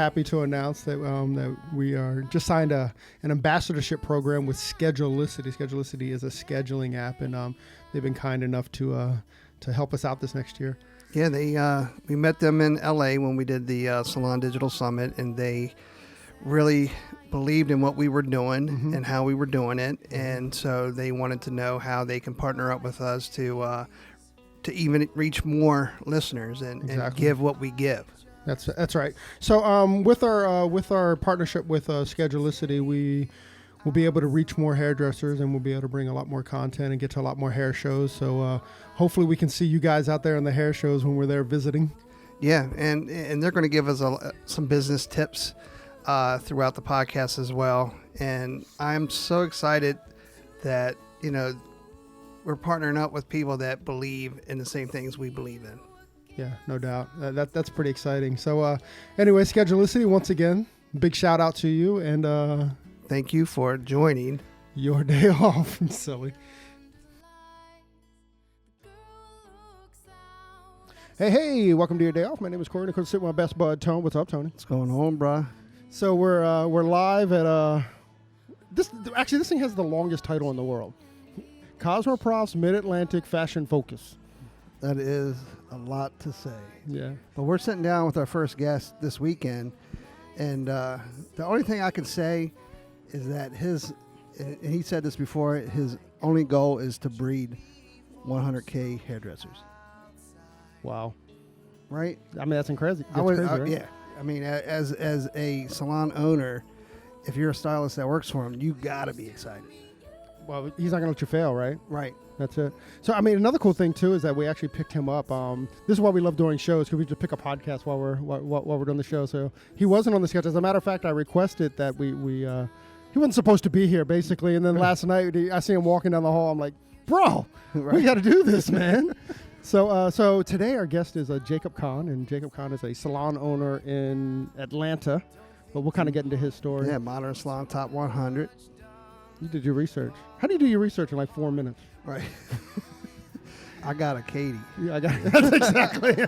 happy to announce that that we are just signed an ambassadorship program with Schedulicity. Schedulicity is a scheduling app, and they've been kind enough to help us out this next year. Yeah, we met them in LA when we did the Salon Digital Summit, and they really believed in what we were doing and how we were doing it, and so they wanted to know how they can partner up with us to even reach more listeners and give what we give. That's right. So with our partnership with Schedulicity, we will be able to reach more hairdressers, and we'll be able to bring a lot more content and get to a lot more hair shows. So hopefully we can see you guys out there in the hair shows when we're there visiting. Yeah, and they're going to give us some business tips throughout the podcast as well. And I'm so excited that, we're partnering up with people that believe in the same things we believe in. Yeah, no doubt. That's pretty exciting. So anyway, Schedulicity, once again, big shout out to you, and thank you for joining your day off. Silly. Hey, welcome to your day off. My name is Corey. I'm sitting with my best bud, Tony. What's up, Tony? What's going on, bro? So we're live at this thing has the longest title in the world. Cosmoprof's Mid-Atlantic Fashion Focus. That is a lot to say. Yeah. But we're sitting down with our first guest this weekend, and the only thing I can say is that and he said this before, his only goal is to breed 100K hairdressers. Wow. Right? I mean, that's crazy. Right? Yeah. I mean, as a salon owner, if you're a stylist that works for him, you got to be excited. Well, he's not going to let you fail, right? Right. That's it. So, I mean, another cool thing, too, is that we actually picked him up. This is why we love doing shows, because we just pick a podcast while we're doing the show. So he wasn't on the sketch. As a matter of fact, I requested that he wasn't supposed to be here, basically. And then last night, I see him walking down the hall. I'm like, bro, we got to do this, man. So today our guest is Jacob Kahn, and Jacob Kahn is a salon owner in Atlanta. But we'll kind of get into his story. Yeah, Modern Salon Top 100. You did your research. How do you do your research in like 4 minutes? Right. I got a Katie. Yeah, that's exactly.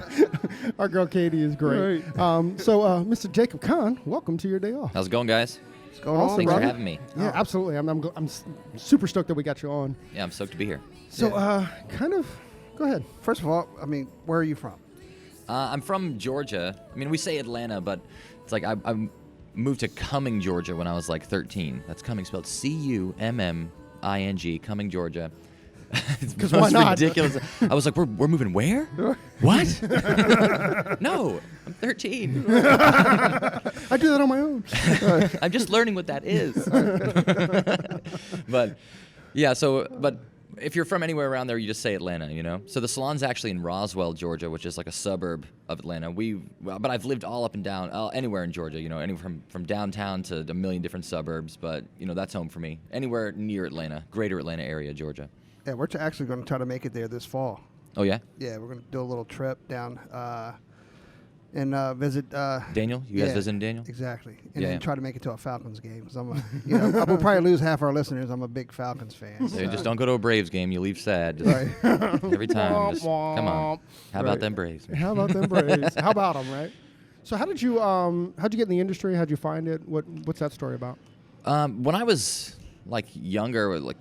Our girl Katie is great. Right. Mr. Jacob Kahn, welcome to your day off. How's it going, guys? What's going on, Thanks brother? for having me. Yeah, absolutely. I'm super stoked that we got you on. Yeah, I'm stoked to be here. So, go ahead. First of all, I mean, where are you from? I'm from Georgia. I mean, we say Atlanta, but it's like I moved to Cumming, Georgia when I was like 13. That's Cumming spelled Cumming, Cumming, Georgia. Because why not? Ridiculous. I was like, we're moving where? What? No, I'm 13. I do that on my own. I'm just learning what that is. But yeah, but if you're from anywhere around there, you just say Atlanta, So the salon's actually in Roswell, Georgia, which is like a suburb of Atlanta. But I've lived all up and down, anywhere in Georgia, anywhere from downtown to a million different suburbs. But, that's home for me. Anywhere near Atlanta, greater Atlanta area, Georgia. Yeah, we're actually going to try to make it there this fall. Oh, yeah? Yeah, we're going to do a little trip down and visit Daniel. You guys visiting Daniel? Exactly, and then try to make it to a Falcons game. Because we'll probably lose half our listeners. I'm a big Falcons fan. So. Just don't go to a Braves game. You leave sad. Just every time. Just, come on. How about them Braves? How about them Braves? How about them, right? So how'd you get in the industry? How'd you find it? What's that story about? When I was like younger, like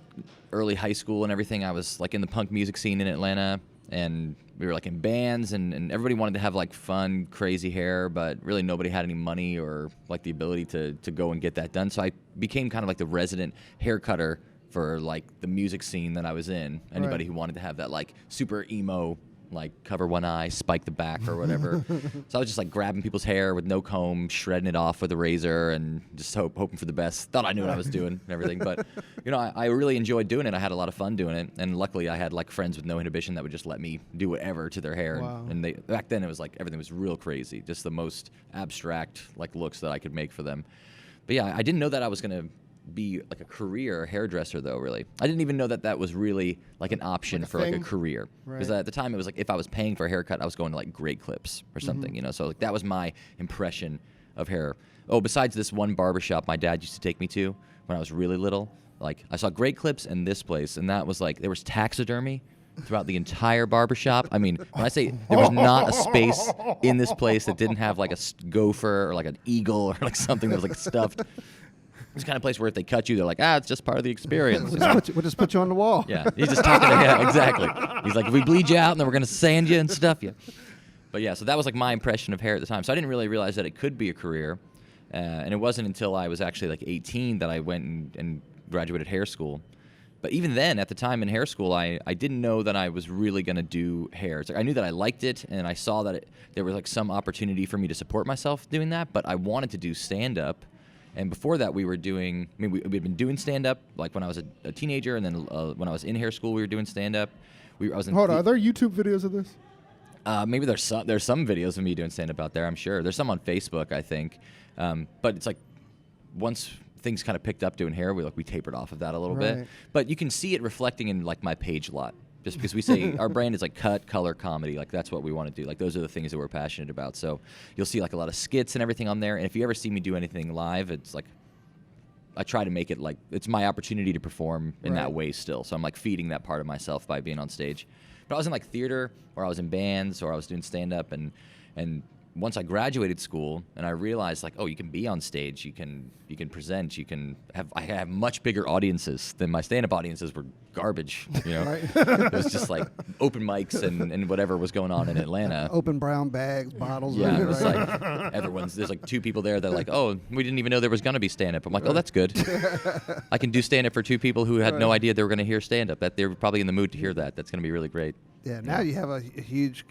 early high school and everything, I was like in the punk music scene in Atlanta. And we were like in bands, and everybody wanted to have like fun, crazy hair, but really nobody had any money or like the ability to go and get that done. So I became kind of like the resident hair cutter for like the music scene that I was in. Anybody who wanted to have that like super emo, like cover one eye, spike the back or whatever. So I was just like grabbing people's hair with no comb, shredding it off with a razor, and just hoping for the best. Thought I knew what I was doing and everything. But, I really enjoyed doing it. I had a lot of fun doing it. And luckily I had like friends with no inhibition that would just let me do whatever to their hair. Wow. And back then it was like everything was real crazy. Just the most abstract like looks that I could make for them. But yeah, I didn't know that I was going to be like a career hairdresser though, really. I didn't even know that was really like an option for like a career. Because at the time it was like if I was paying for a haircut, I was going to like Great Clips or something, So like that was my impression of hair. Oh, besides this one barbershop my dad used to take me to when I was really little, like I saw Great Clips and this place, and that was like there was taxidermy throughout the entire barbershop. I mean, when I say there was not a space in this place that didn't have like a gopher or like an eagle or like something that was like stuffed. It's the kind of place where if they cut you, they're like, it's just part of the experience. We'll just put you on the wall. Yeah, he's just talking to him. Exactly. He's like, if we bleed you out, and then we're going to sand you and stuff you. But yeah, so that was like my impression of hair at the time. So I didn't really realize that it could be a career. And it wasn't until I was actually like 18 that I went and graduated hair school. But even then, at the time in hair school, I didn't know that I was really going to do hair. It's like I knew that I liked it, and I saw that there was like some opportunity for me to support myself doing that, but I wanted to do stand-up. And before that, we were doing, we'd been doing stand-up, like when I was a teenager, and then when I was in hair school, we were doing stand-up. Hold on, are there YouTube videos of this? Maybe there's some videos of me doing stand-up out there, I'm sure. There's some on Facebook, I think. But it's like, once things kind of picked up doing hair, we tapered off of that a little bit. But you can see it reflecting in, like, my page a lot. Just because we say our brand is like cut, color, comedy. Like that's what we want to do. Like those are the things that we're passionate about. So you'll see like a lot of skits and everything on there. And if you ever see me do anything live, it's like I try to make it like it's my opportunity to perform in that way still. So I'm like feeding that part of myself by being on stage. But I was in like theater, or I was in bands, or I was doing stand up, and once I graduated school and I realized like, oh, you can be on stage, you can present, I have much bigger audiences than my stand-up audiences were garbage, you know. It was just like open mics and whatever was going on in Atlanta. Open brown bags, bottles. Yeah, it was like there's like two people there that are like, oh, we didn't even know there was going to be stand-up. I'm like, oh, that's good. I can do stand-up for two people who had no idea they were going to hear stand-up. That they're probably in the mood to hear that. That's going to be really great. Yeah, now you have a huge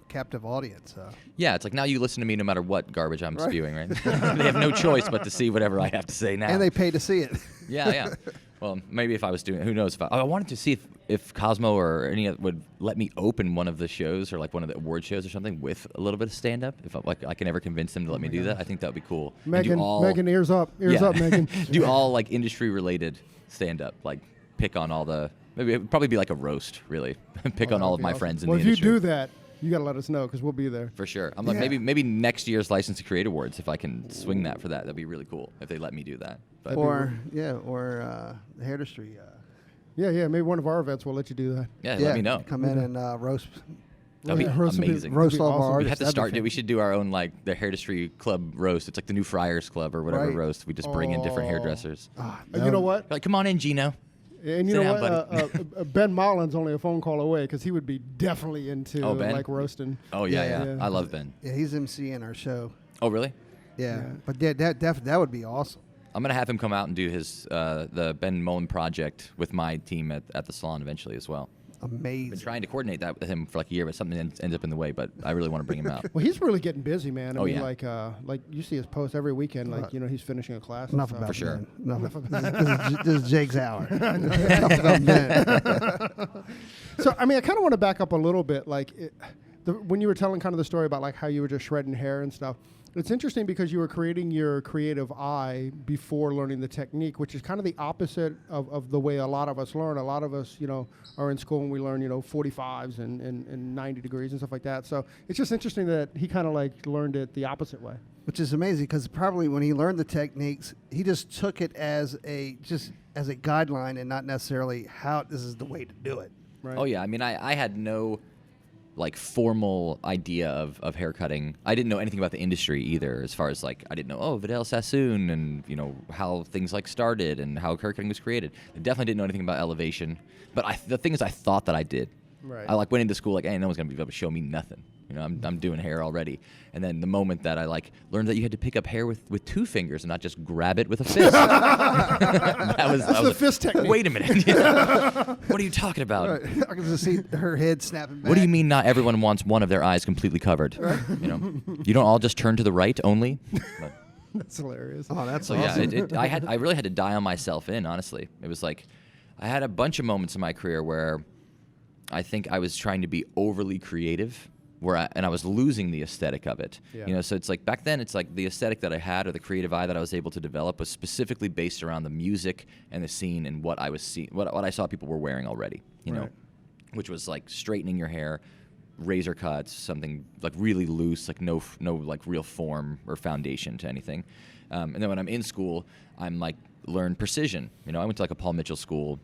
captive audience. Yeah, it's like now you listen to me no matter what garbage I'm spewing, right? They have no choice but to see whatever I have to say now. And they pay to see it. Yeah. Well, maybe if I was doing it, who knows? I wanted to see if Cosmo or any would let me open one of the shows or like one of the award shows or something with a little bit of stand-up. If I can ever convince them to let me do that, I think that would be cool. Megan, ears up, Megan. Do all like industry-related stand-up, like pick on all the. Maybe it would probably be like a roast, really. Pick on all of my friends in the industry. Well, if you do that, you got to let us know because we'll be there. For sure. I'm like, maybe next year's License to Create Awards, if I can swing that for that, that'd be really cool if they let me do that. But or Hairdustry. Yeah, maybe one of our events will let you do that. Yeah, let me know. Come in and roast. That'd be amazing. Roast all of our artists. We have to start. We should do our own like the Hairdustry Club roast. It's like the new Friars Club or whatever roast. We just bring in different hairdressers. You know what? Like, come on in, Gino. And you know what? Ben Mullen's only a phone call away because he would be definitely into like roasting. Oh yeah. I love Ben. Yeah, he's emceeing our show. Oh really? Yeah. But that would be awesome. I'm gonna have him come out and do his the Ben Mullen project with my team at the Salon eventually as well. Amazing. I've been trying to coordinate that with him for like a year, but something ends up in the way. But I really want to bring him out. Well, he's really getting busy, man. I mean, like you see his posts every weekend. Like he's finishing a class. Enough about for sure. Enough about this is Jake's hour. So I mean, I kind of want to back up a little bit. Like when you were telling kind of the story about like how you were just shredding hair and stuff. It's interesting because you were creating your creative eye before learning the technique, which is kind of the opposite of the way a lot of us learn. A lot of us, are in school and we learn, 45s and 90 degrees and stuff like that. So it's just interesting that he kind of like learned it the opposite way. Which is amazing because probably when he learned the techniques, he just took it as a guideline and not necessarily how this is the way to do it. Right. Oh yeah, I mean, I had no like formal idea of haircutting. I didn't know anything about the industry either, as far as like I didn't know Vidal Sassoon and how things like started and how haircutting was created. I definitely didn't know anything about elevation. But the thing is, I thought that I did. Right. I like went into school like, hey, no one's gonna be able to show me nothing. I'm doing hair already. And then the moment that I like learned that you had to pick up hair with two fingers and not just grab it with a fist. that was the fist technique. Wait a minute. What are you talking about? Right. I can just see her head snapping back. What do you mean not everyone wants one of their eyes completely covered? Right. You don't all just turn to the right only? But, that's hilarious. Oh, that's so awesome. Yeah, I really had to dial myself in, honestly. It was like I had a bunch of moments in my career where I think I was trying to be overly creative. And I was losing the aesthetic of it. Yeah. So it's like back then, it's like the aesthetic that I had or the creative eye that I was able to develop was specifically based around the music and the scene and what I was seeing, what I saw people were wearing already. Which was like straightening your hair, razor cuts, something like really loose, like no like real form or foundation to anything. And then when I'm in school, I'm like learn precision. I went to like a Paul Mitchell school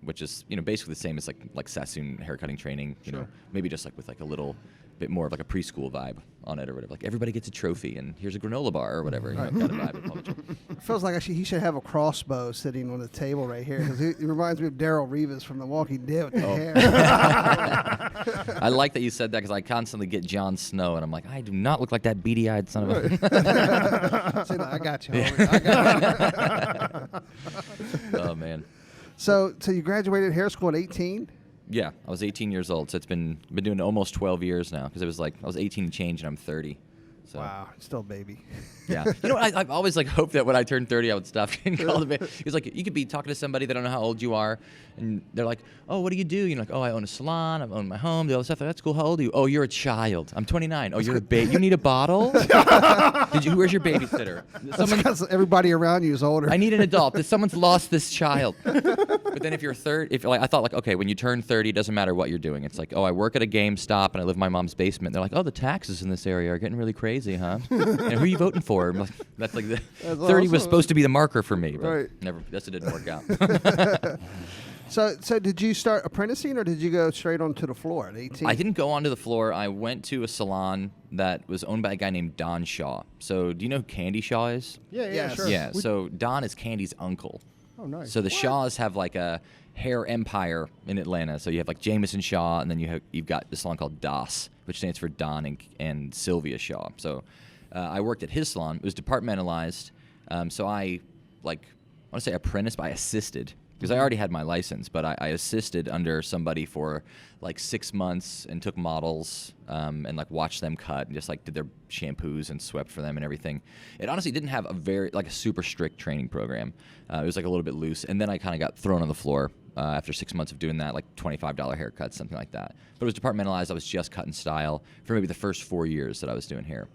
which is basically the same as like Sassoon haircutting training. You know, maybe just like with like a little bit more of like a preschool vibe on it or whatever. Like everybody gets a trophy and here's a granola bar or whatever. You know, kind of vibe. It feels like actually he should have a crossbow sitting on the table right here because it reminds me of Daryl Reeves from The Walking Dead with the hair. I like that you said that because I constantly get Jon Snow and I'm like, I do not look like that beady-eyed son of a... See, I got you. I got you. Oh, man. So you graduated hair school at 18? Yeah, I was 18 years old, so it's been doing it almost 12 years now because it was like I was 18 and change and I'm 30. So. Wow, still a baby. Yeah. You know, I've always like hoped that when I turned 30, I would stop getting called a baby. It's like you could be talking to somebody, they don't know how old you are, and they're like, oh, what do you do? You're like, oh, I own a salon, I own my home, do all this stuff. That's cool. How old are you? Oh, you're a child. I'm 29. Oh, you're a baby. You need a bottle? Where's your babysitter? Because everybody around you is older. I need an adult. Someone's lost this child. But then if you're I thought like, okay, when you turn 30, it doesn't matter what you're doing. It's like, oh, I work at a GameStop and I live in my mom's basement. They're like, oh, the taxes in this area are getting really crazy, huh? And who are you voting for? I'm like, that's like 30 was supposed to be the marker for me, but right. It didn't work out. So did you start apprenticing or did you go straight onto the floor at 18? I didn't go onto the floor. I went to a salon that was owned by a guy named Don Shaw. So do you know who Candy Shaw is? Yeah, Yes. sure. Yeah, so Don is Candy's uncle. Oh, nice. So the Shaws have like a hair empire in Atlanta. So you have like Jameson Shaw, and then you've got this salon called DOS, which stands for Don and Sylvia Shaw. So I worked at his salon. It was departmentalized. So I want to say apprenticed, but I assisted. Because I already had my license, but I assisted under somebody for like 6 months and took models and like watched them cut and just like did their shampoos and swept for them and everything. It honestly didn't have a super strict training program. It was like a little bit loose. And then I kind of got thrown on the floor after 6 months of doing that, like $25 haircuts, something like that. But it was departmentalized. I was just cutting style for maybe the first 4 years that I was doing hair.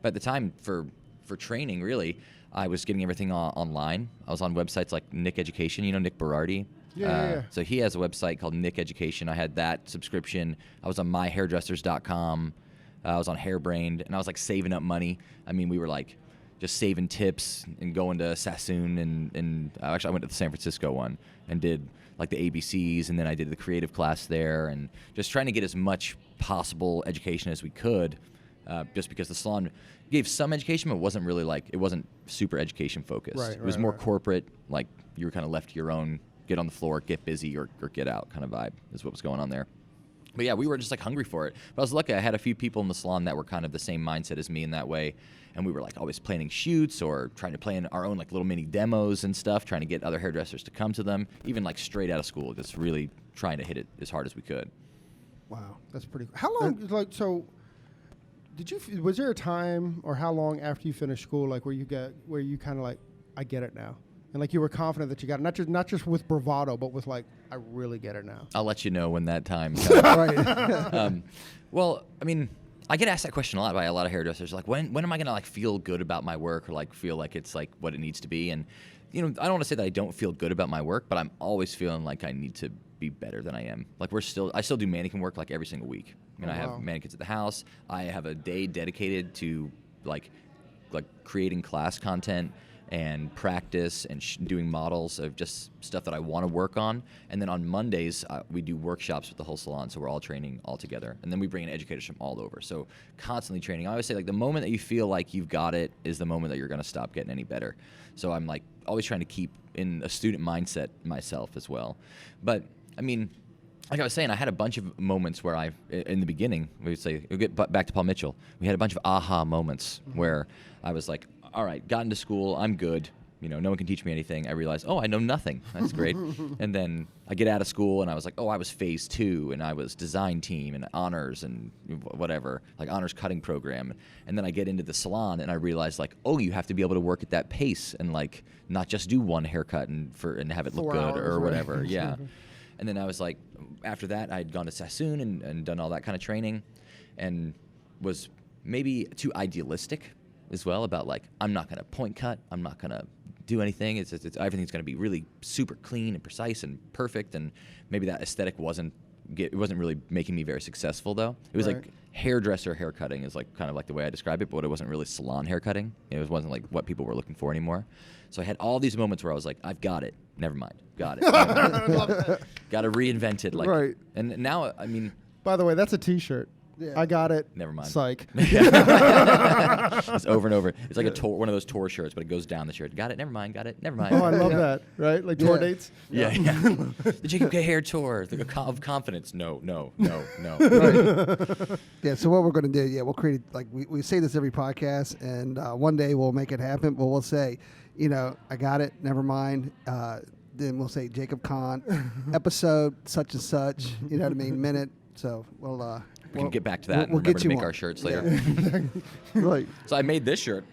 But at the time for training, really, I was getting everything online. I was on websites like Nick Education, Nick Berardi. Yeah. So he has a website called Nick Education. I had that subscription. I was on myhairdressers.com. I was on Hairbrained, and I was like saving up money. I mean, we were like just saving tips and going to Sassoon, and actually I went to the San Francisco one and did like the ABCs, and then I did the creative class there, and just trying to get as much possible education as we could. Just because the salon gave some education, but it wasn't super education focused. Right, it was more corporate, like you were kind of left to your own, get on the floor, get busy, or get out kind of vibe is what was going on there. But yeah, we were just like hungry for it. But I was lucky. I had a few people in the salon that were kind of the same mindset as me in that way. And we were like always planning shoots or trying to plan our own like little mini demos and stuff, trying to get other hairdressers to come to them, even like straight out of school, just really trying to hit it as hard as we could. Wow, that's pretty cool. How long, was there a time or how long after you finished school, like where you kind of like, I get it now? And like you were confident that you got it, not just with bravado, but with like, I really get it now. I'll let you know when that time comes. Right. Well, I mean, I get asked that question a lot by a lot of hairdressers. Like, when am I gonna like feel good about my work or like feel like it's like what it needs to be? And I don't want to say that I don't feel good about my work, but I'm always feeling like I need to be better than I am. Like I still do mannequin work like every single week. I mean, I have mannequins at the house. I have a day dedicated to like creating class content and practice and doing models of just stuff that I want to work on. And then on Mondays, we do workshops with the whole salon, so we're all training all together. And then we bring in educators from all over. So constantly training. I always say, like, the moment that you feel like you've got it is the moment that you're going to stop getting any better. So I'm, like, always trying to keep in a student mindset myself as well. But, I mean, like I was saying, I had a bunch of moments where in the beginning, we'll get back to Paul Mitchell, we had a bunch of aha moments where I was like, all right, got into school, I'm good. No one can teach me anything. I realized, I know nothing. That's great. And then I get out of school, and I was like, I was phase 2, and I was design team and honors and whatever, like honors cutting program. And then I get into the salon, and I realized, like, you have to be able to work at that pace and like not just do one haircut and have it look 4 good hours, or right? whatever. Yeah. And then I was like, after that, I had gone to Sassoon and done all that kind of training, and was maybe too idealistic as well about like, I'm not going to point cut, I'm not going to do anything. It's everything's going to be really super clean and precise and perfect, and maybe that aesthetic wasn't it wasn't really making me very successful though. It was like hairdresser haircutting is like kind of like the way I describe it, but it wasn't really salon haircutting. It wasn't like what people were looking for anymore. So I had all these moments where I was like, I've got it. Never mind. Got it. Got to reinvent it. Like, Right. And now, I mean. By the way, that's a T-shirt. Yeah. I got it. Never mind. Psych. It's over and over. It's like a tour, one of those tour shirts, but it goes down the shirt. Got it. Never mind. Got it. Never mind. Oh, I love that. Right? Like tour dates. Yeah. The Jacob K. Hair Tour of confidence. No. Right. Yeah. So what we're going to do? We'll create like we say this every podcast, and one day we'll make it happen. But we'll say, I got it. Never mind. Then we'll say Jacob Kahn, episode such and such. You know what I mean? Minute. So we'll. We can get back to that. We'll and remember get to you make our one. shirts later. Right. So I made this shirt.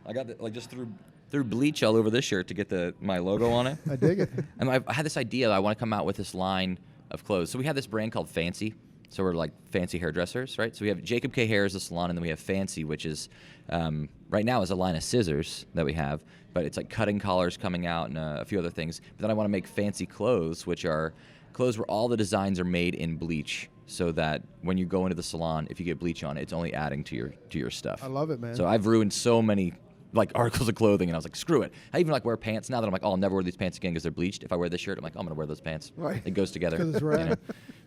I got it, like just threw bleach all over this shirt to get my logo on it. I dig it. And I had this idea that I want to come out with this line of clothes. So we have this brand called Fancy. So we're like fancy hairdressers, right? So we have Jacob K. Hair as the salon, and then we have Fancy, which is right now is a line of scissors that we have, but it's like cutting collars coming out and a few other things. But then I want to make Fancy clothes, which are clothes where all the designs are made in bleach, so that when you go into the salon, if you get bleach on it, it's only adding to your stuff. I love it, man. So I've ruined so many like articles of clothing, and I was like, screw it. I even like wear pants now that I'm like, oh, I'll never wear these pants again because they're bleached. If I wear this shirt, I'm like, oh, I'm gonna wear those pants. Right. It goes together. 'Cause it's red.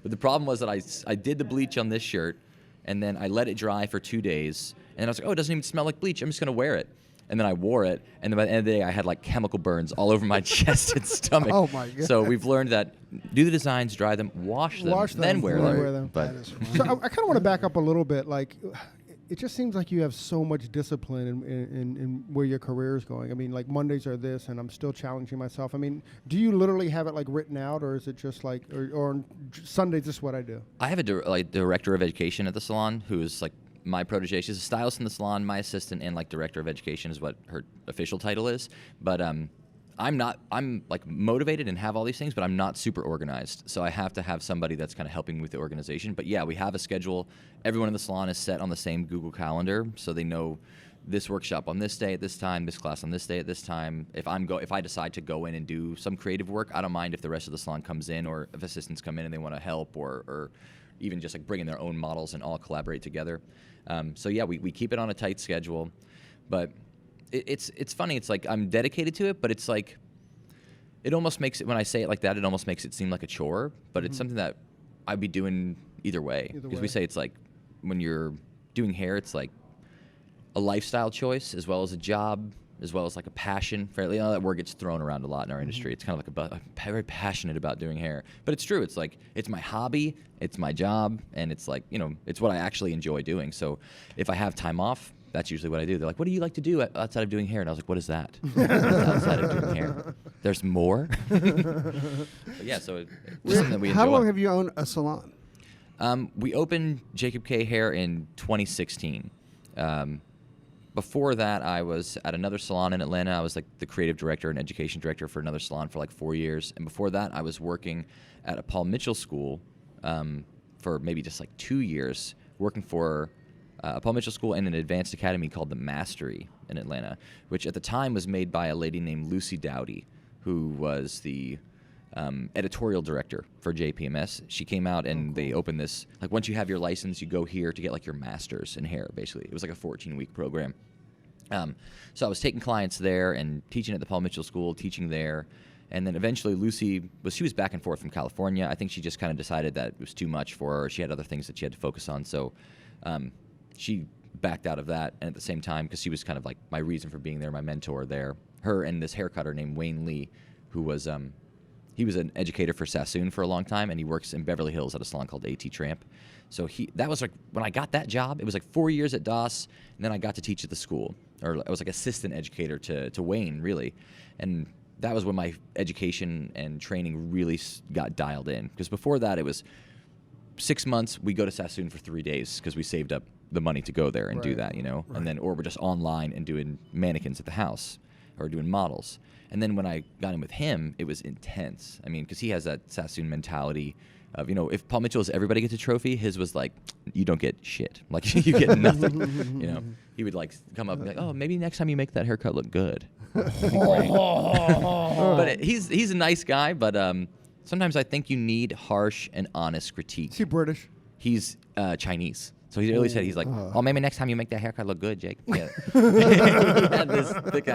But the problem was that I did the bleach on this shirt, and then I let it dry for 2 days, and I was like, oh, it doesn't even smell like bleach. I'm just gonna wear it. And then I wore it, and then by the end of the day, I had like chemical burns all over my chest and stomach. Oh my God. So we've learned that do the designs, dry them, wash them, then wear them. But So I kind of want to back up a little bit. Like, it just seems like you have so much discipline in where your career is going. I mean, like Mondays are this, and I'm still challenging myself. I mean, do you literally have it like written out, or is it just like, or on Sundays, this is what I do? I have a director of education at the salon who's like my protege. She's a stylist in the salon, my assistant, and like director of education is what her official title is. But I'm like motivated and have all these things, but I'm not super organized. So I have to have somebody that's kind of helping with the organization. But yeah, we have a schedule. Everyone in the salon is set on the same Google Calendar, so they know this workshop on this day at this time, this class on this day at this time. If I decide to go in and do some creative work, I don't mind if the rest of the salon comes in, or if assistants come in and they want to help, or even just like bring in their own models and all collaborate together. So yeah, we keep it on a tight schedule, but it's funny. It's like I'm dedicated to it, but it's like it almost makes it, when I say it like that, it almost makes it seem like a chore. But it's something that I'd be doing either way, because we say it's like when you're doing hair, it's like a lifestyle choice as well as a job, as well as like a passion. Fairly, that word gets thrown around a lot in our industry. It's kind of like I'm very passionate about doing hair, but it's true. It's like it's my hobby, it's my job, and it's like it's what I actually enjoy doing. So if I have time off, that's usually what I do. They're like, "What do you like to do outside of doing hair?" And I was like, "What is that?" Outside of doing hair, there's more. But yeah, so it's something that we enjoy. How long have you owned a salon? We opened Jacob K. Hair in 2016. Before that, I was at another salon in Atlanta. I was like the creative director and education director for another salon for like 4 years. And before that, I was working at a Paul Mitchell school for maybe just like 2 years, working for a Paul Mitchell school and an advanced academy called The Mastery in Atlanta, which at the time was made by a lady named Lucy Dowdy, who was the editorial director for JPMS. She came out and they opened this, like once you have your license, you go here to get like your master's in hair, basically. It was like a 14-week program. So I was taking clients there and teaching at the Paul Mitchell School, teaching there. And then eventually Lucy she was back and forth from California. I think she just kind of decided that it was too much for her. She had other things that she had to focus on. So she backed out of that. And at the same time, because she was kind of like my reason for being there, my mentor there, her and this haircutter named Wayne Lee, who was he was an educator for Sassoon for a long time, and he works in Beverly Hills at a salon called AT Tramp. So that was like when I got that job. It was like 4 years at DOS, and then I got to teach at the school, or I was like assistant educator to Wayne, really. And that was when my education and training really got dialed in. Because before that, it was 6 months. We go to Sassoon for 3 days because we saved up the money to go there and do that, and then or we're just online and doing mannequins at the house or doing models. And then when I got in with him, it was intense. I mean, because he has that Sassoon mentality of, if Paul Mitchell's everybody gets a trophy, his was like, you don't get shit. Like, you get nothing. He would like come up and be like, oh, maybe next time you make that haircut look good. But he's a nice guy, but sometimes I think you need harsh and honest critique. Is he British? He's Chinese. So he really said, he's like, oh, maybe next time you make that haircut look good, Jake. Yeah.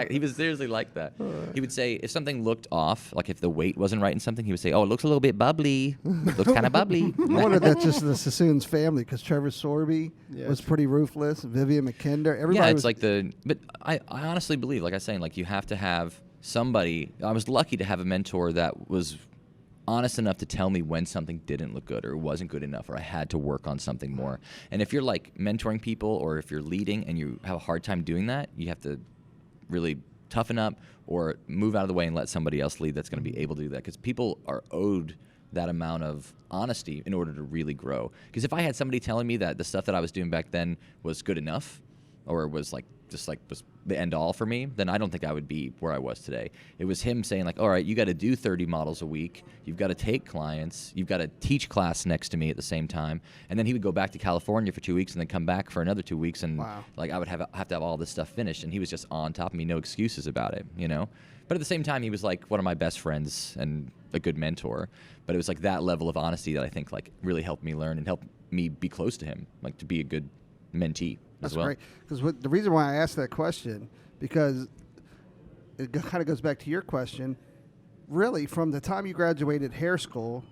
He was seriously like that. He would say, if something looked off, like if the weight wasn't right in something, he would say, oh, it looks a little bit bubbly. It looks kind of bubbly. I wonder if that's just the Sassoon's family, because Trevor Sorby was pretty ruthless. Vivian McKinder, everybody. Yeah, it's was like but I honestly believe, like I was saying, like you have to have somebody. I was lucky to have a mentor that was honest enough to tell me when something didn't look good or wasn't good enough or I had to work on something more. And if you're like mentoring people or if you're leading and you have a hard time doing that, you have to really toughen up or move out of the way and let somebody else lead that's going to be able to do that, because people are owed that amount of honesty in order to really grow. Because if I had somebody telling me that the stuff that I was doing back then was good enough or was like just like was the end all for me, then I don't think I would be where I was today. It was him saying like, all right, you got to do 30 models a week. You've got to take clients. You've got to teach class next to me at the same time. And then he would go back to California for 2 weeks and then come back for another 2 weeks. And like I would have to have all this stuff finished. And he was just on top of me, no excuses about it, you know? But at the same time, he was like one of my best friends and a good mentor. But it was like that level of honesty that I think like really helped me learn and helped me be close to him, like to be a good mentee. That's as well. great. Because the reason why I asked that question, because it kind of goes back to your question. Really, from the time you graduated hair school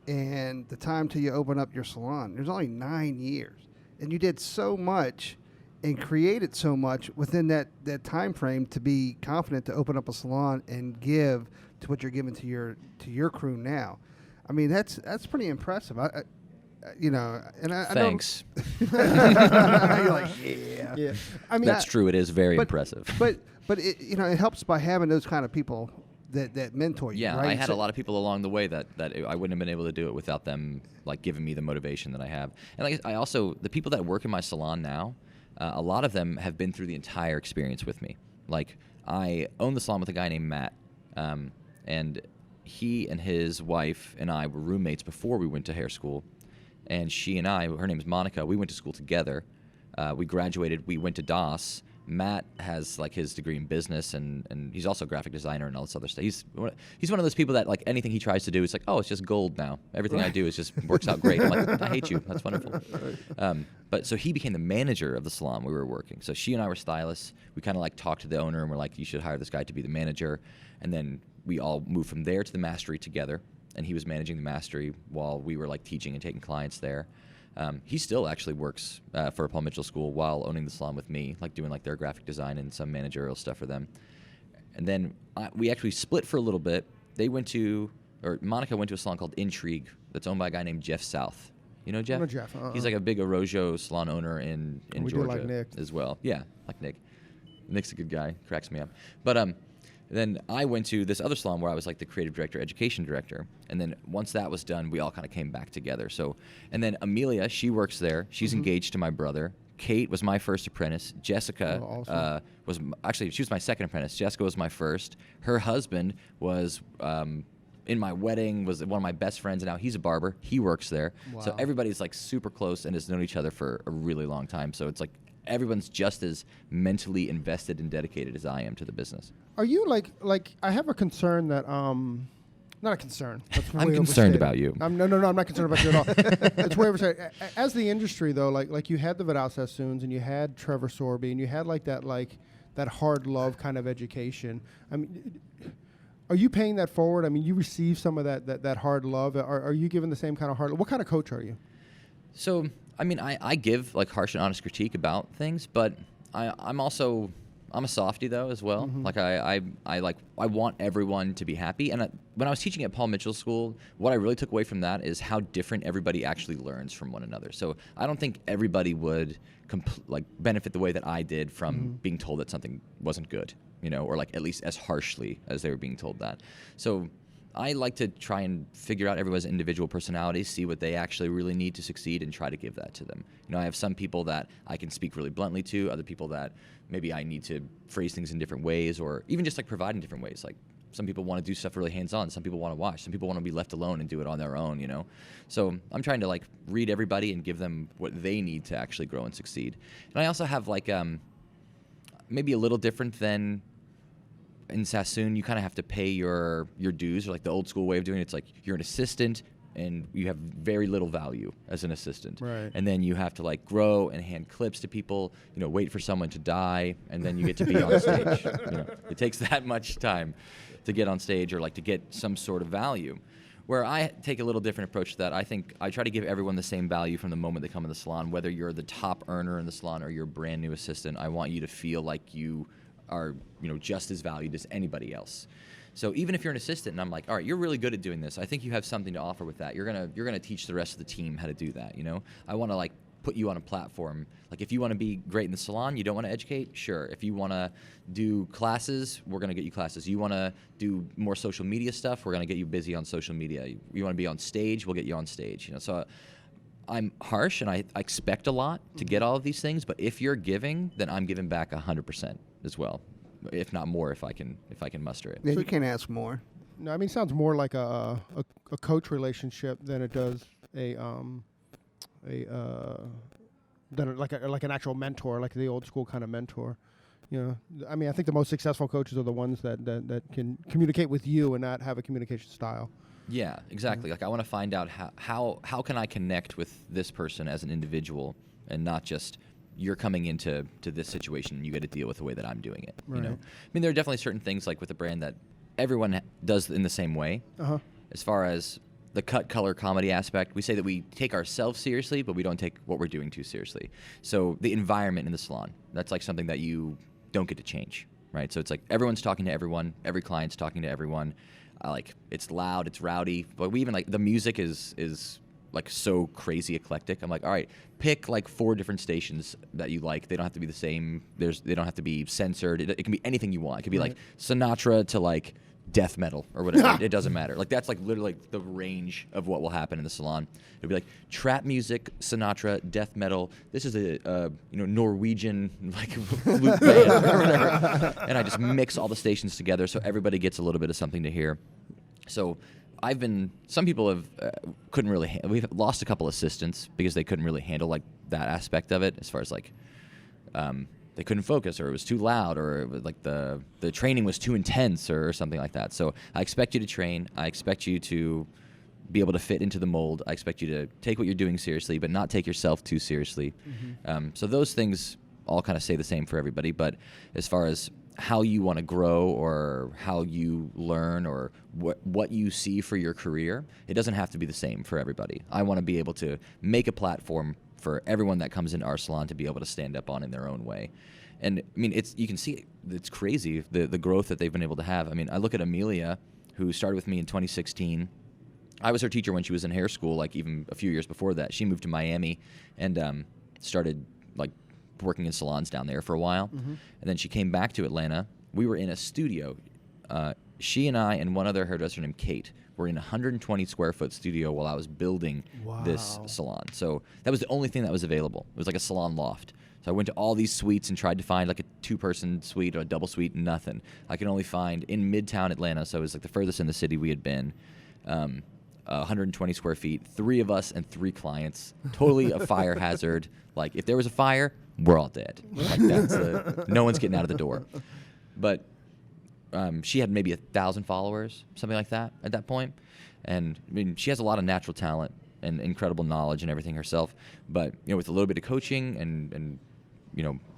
and the time till you open up your salon, there's only 9 years, and you did so much and created so much within that time frame to be confident to open up a salon and give to what you're giving to your crew now. I mean, that's pretty impressive. You know, and I Thanks. You're like, yeah. I mean, That's true. It is very impressive. But it, you know, it helps by having those kind of people that mentor you. Yeah, right? I had a lot of people along the way that I wouldn't have been able to do it without them, like giving me the motivation that I have. And like I also, the people that work in my salon now, a lot of them have been through the entire experience with me. Like I own the salon with a guy named Matt, and he and his wife and I were roommates before we went to hair school. And she and I, her name is Monica, we went to school together. We graduated, we went to DOS. Matt has like his degree in business and he's also a graphic designer and all this other stuff. He's one of those people that like anything he tries to do, it's like, oh, it's just gold now. Everything I do is just works out great. I'm like, I hate you. That's wonderful. But so he became the manager of the salon we were working. So she and I were stylists. We kind of like talked to the owner and we're like, you should hire this guy to be the manager. And then we all moved from there to the mastery together. And he was managing the mastery while we were like teaching and taking clients there. He still actually works for Paul Mitchell School while owning the salon with me, like doing like their graphic design and some managerial stuff for them. And then we actually split for a little bit. Monica went to a salon called Intrigue that's owned by a guy named Jeff South. You know Jeff? I know Jeff. He's like a big Arrojo salon owner in Georgia like Nick. as well. Yeah, like Nick. Nick's a good guy. Cracks me up. But then I went to this other salon where I was like the creative director, education director. And then once that was done, we all kind of came back together. So, and then Amelia, she works there. She's engaged to my brother. Kate was my first apprentice. Jessica she was my second apprentice. Jessica was my first. Her husband was in my wedding, was one of my best friends. And now he's a barber. He works there. Wow. So everybody's like super close and has known each other for a really long time. So it's like everyone's just as mentally invested and dedicated as I am to the business. Are you like I have a concern that not a concern. That's I'm way concerned overstated. about you. No, I'm not concerned about you at all. It's way overstated. As the industry though, like you had the Vidal Sassoons and you had Trevor Sorby and you had that hard love kind of education. I mean, are you paying that forward? I mean, you receive some of that hard love. Are you giving the same kind of hard love? What kind of coach are you? So, I mean, I give like harsh and honest critique about things, but I'm a softie though as well. Mm-hmm. Like I want everyone to be happy. And when I was teaching at Paul Mitchell School, what I really took away from that is how different everybody actually learns from one another. So I don't think everybody would benefit the way that I did from being told that something wasn't good, you know, or like at least as harshly as they were being told that. So I like to try and figure out everyone's individual personalities, see what they actually really need to succeed, and try to give that to them. You know, I have some people that I can speak really bluntly to, other people that maybe I need to phrase things in different ways, or even just like provide in different ways. Like some people want to do stuff really hands-on, some people want to watch, some people want to be left alone and do it on their own, you know. So I'm trying to like read everybody and give them what they need to actually grow and succeed. And I also have like maybe a little different than in Sassoon, you kind of have to pay your dues, or like the old school way of doing it. It's like you're an assistant and you have very little value as an assistant. Right. And then you have to like grow and hand clips to people, wait for someone to die, and then you get to be on stage. It takes that much time to get on stage or like to get some sort of value. Where I take a little different approach to that, I think I try to give everyone the same value from the moment they come in the salon, whether you're the top earner in the salon or you're a brand new assistant. I want you to feel like you are, just as valued as anybody else. So even if you're an assistant and I'm like, all right, you're really good at doing this, I think you have something to offer with that. You're gonna teach the rest of the team how to do that. I want to like put you on a platform. Like if you want to be great in the salon, you don't want to educate, sure. If you want to do classes, we're gonna get you classes. You want to do more social media stuff, we're gonna get you busy on social media. You want to be on stage, we'll get you on stage. So I'm harsh and I expect a lot to get all of these things, but if you're giving, then I'm giving back 100% as well, if not more, if I can muster it. Yeah, you can't ask more. No, I mean, it sounds more like a coach relationship than it does like an actual mentor, like the old school kind of mentor. I mean, I think the most successful coaches are the ones that can communicate with you and not have a communication style. Yeah, exactly. Like I want to find out how can I connect with this person as an individual, and not just you're coming into this situation and you got to deal with the way that I'm doing it. Right. I mean, there are definitely certain things like with a brand that everyone does in the same way. Uh-huh. As far as the cut, color, comedy aspect, we say that we take ourselves seriously, but we don't take what we're doing too seriously. So the environment in the salon, that's like something that you don't get to change, right? So it's like everyone's talking to everyone, every client's talking to everyone. Like it's loud, it's rowdy, but we even like the music is like so crazy eclectic. I'm like, all right, pick like 4 different stations that you like. They don't have to be the same. They don't have to be censored. It can be anything you want. It could be like Sinatra to like death metal or whatever. It doesn't matter. Like that's like literally like the range of what will happen in the salon. It'll be like trap music, Sinatra, death metal. This is a Norwegian like flute band or whatever. And I just mix all the stations together so everybody gets a little bit of something to hear. So some people have couldn't really we've lost a couple assistants because they couldn't really handle like that aspect of it, as far as like they couldn't focus, or it was too loud, or it was like the training was too intense or something like that. So I expect you to train. I expect you to be able to fit into the mold. I expect you to take what you're doing seriously, but not take yourself too seriously. Mm-hmm. So those things all kind of say the same for everybody. But as far as how you want to grow or how you learn or what you see for your career, it doesn't have to be the same for everybody. I want to be able to make a platform for everyone that comes into our salon to be able to stand up on in their own way. And I mean, you can see it's crazy, the growth that they've been able to have. I mean, I look at Amelia, who started with me in 2016. I was her teacher when she was in hair school, like even a few years before that. She moved to Miami and started like working in salons down there for a while. Mm-hmm. And then she came back to Atlanta. We were in a studio. She and I and one other hairdresser named Kate were in a 120 square foot studio while I was building this salon. So that was the only thing that was available. It was like a salon loft. So I went to all these suites and tried to find like a 2-person suite or a double suite, nothing. I could only find in Midtown Atlanta, so it was like the furthest in the city we had been, 120 square feet, 3 of us and 3 clients, totally a fire hazard. Like if there was a fire, we're all dead. Like no one's getting out of the door. But she had maybe 1,000 followers, something like that at that point. And I mean, she has a lot of natural talent and incredible knowledge and everything herself. But with a little bit of coaching and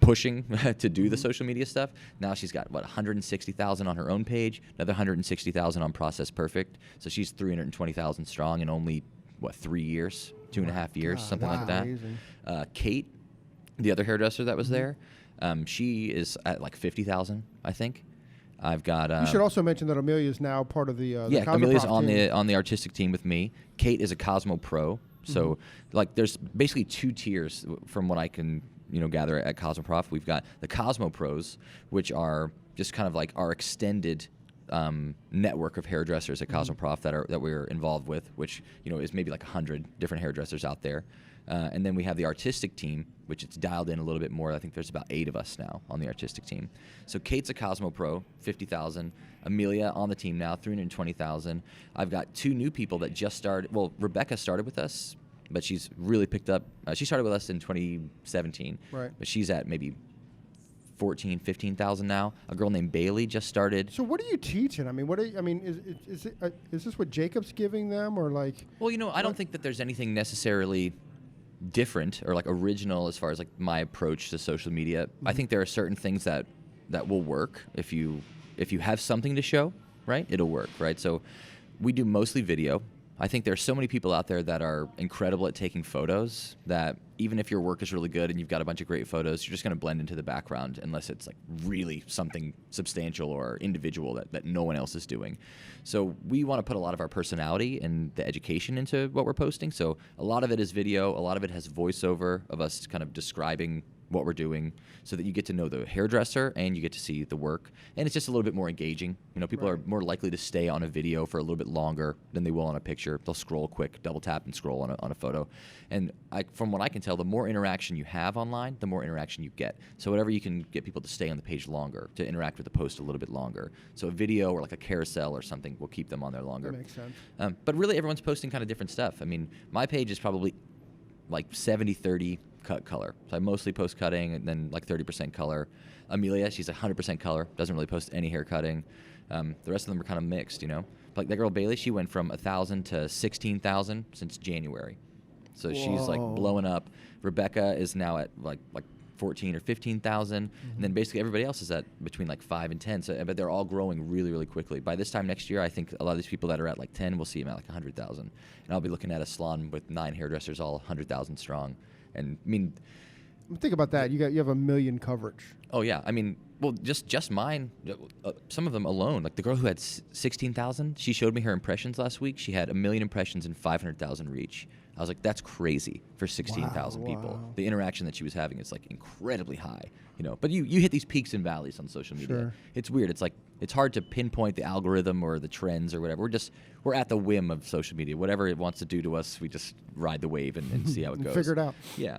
pushing to do the social media stuff, now she's got 160,000 on her own page, another 160,000 on Process Perfect. So she's 320,000 strong in only 3 years, 2.5 years, something like that. Kate, the other hairdresser that was there, she is at like 50,000, I think. I've got. You should also mention that Amelia is now part of the Cosmoprof Amelia's on team. on the artistic team with me. Kate is a Cosmoprof. So like there's basically 2 tiers from what I can gather at Cosmoprof. We've got the Cosmopros, which are just kind of like our extended network of hairdressers at Cosmoprof that we're involved with, which is maybe like 100 different hairdressers out there. And then we have the artistic team, which it's dialed in a little bit more. I think there's about 8 of us now on the artistic team. So Kate's a Cosmopro, 50,000. Amelia on the team now, 320,000. I've got 2 new people that just started. Well, Rebecca started with us, but she's really picked up. She started with us in 2017, right? But she's at maybe 14, 15,000 now. A girl named Bailey just started. So what are you teaching? I mean, is this what Jacob's giving them, or like? Well, I don't think that there's anything necessarily different or like original as far as like my approach to social media. I think there are certain things that will work if you have something to show, right? It'll work, right? So we do mostly video. I think there's so many people out there that are incredible at taking photos that even if your work is really good and you've got a bunch of great photos, you're just going to blend into the background unless it's like really something substantial or individual that no one else is doing. So we want to put a lot of our personality and the education into what we're posting. So a lot of it is video. A lot of it has voiceover of us kind of describing what we're doing so that you get to know the hairdresser and you get to see the work. And it's just a little bit more engaging. People are more likely to stay on a video for a little bit longer than they will on a picture. They'll scroll quick, double tap and scroll on a photo. And from what I can tell, the more interaction you have online, the more interaction you get. So whatever you can get people to stay on the page longer, to interact with the post a little bit longer. So a video or like a carousel or something will keep them on there longer. That makes sense. But really everyone's posting kind of different stuff. I mean, my page is probably like 70-30 cut color. So I mostly post cutting and then like 30% color. Amelia, she's 100% color, doesn't really post any hair cutting. The rest of them are kind of mixed, Like that girl Bailey, she went from 1,000 to 16,000 since January. So she's like blowing up. Rebecca is now at like 14 or 15,000, and then basically everybody else is at between like 5 and 10. So, but they're all growing really, really quickly. By this time next year, I think a lot of these people that are at like 10, we'll see them at like 100,000, and I'll be looking at a salon with 9 hairdressers, all 100,000 strong. And I mean, think about that. You have 1 million coverage. Oh yeah, I mean, well, just mine. Some of them alone. Like the girl who had 16,000, she showed me her impressions last week. She had 1 million impressions and 500,000 reach. I was like, that's crazy for 16,000 people. Wow. The interaction that she was having is like incredibly high, But you hit these peaks and valleys on social media. Sure. It's weird. It's like it's hard to pinpoint the algorithm or the trends or whatever. We're at the whim of social media. Whatever it wants to do to us, we just ride the wave and see how it goes. Figure it out. Yeah.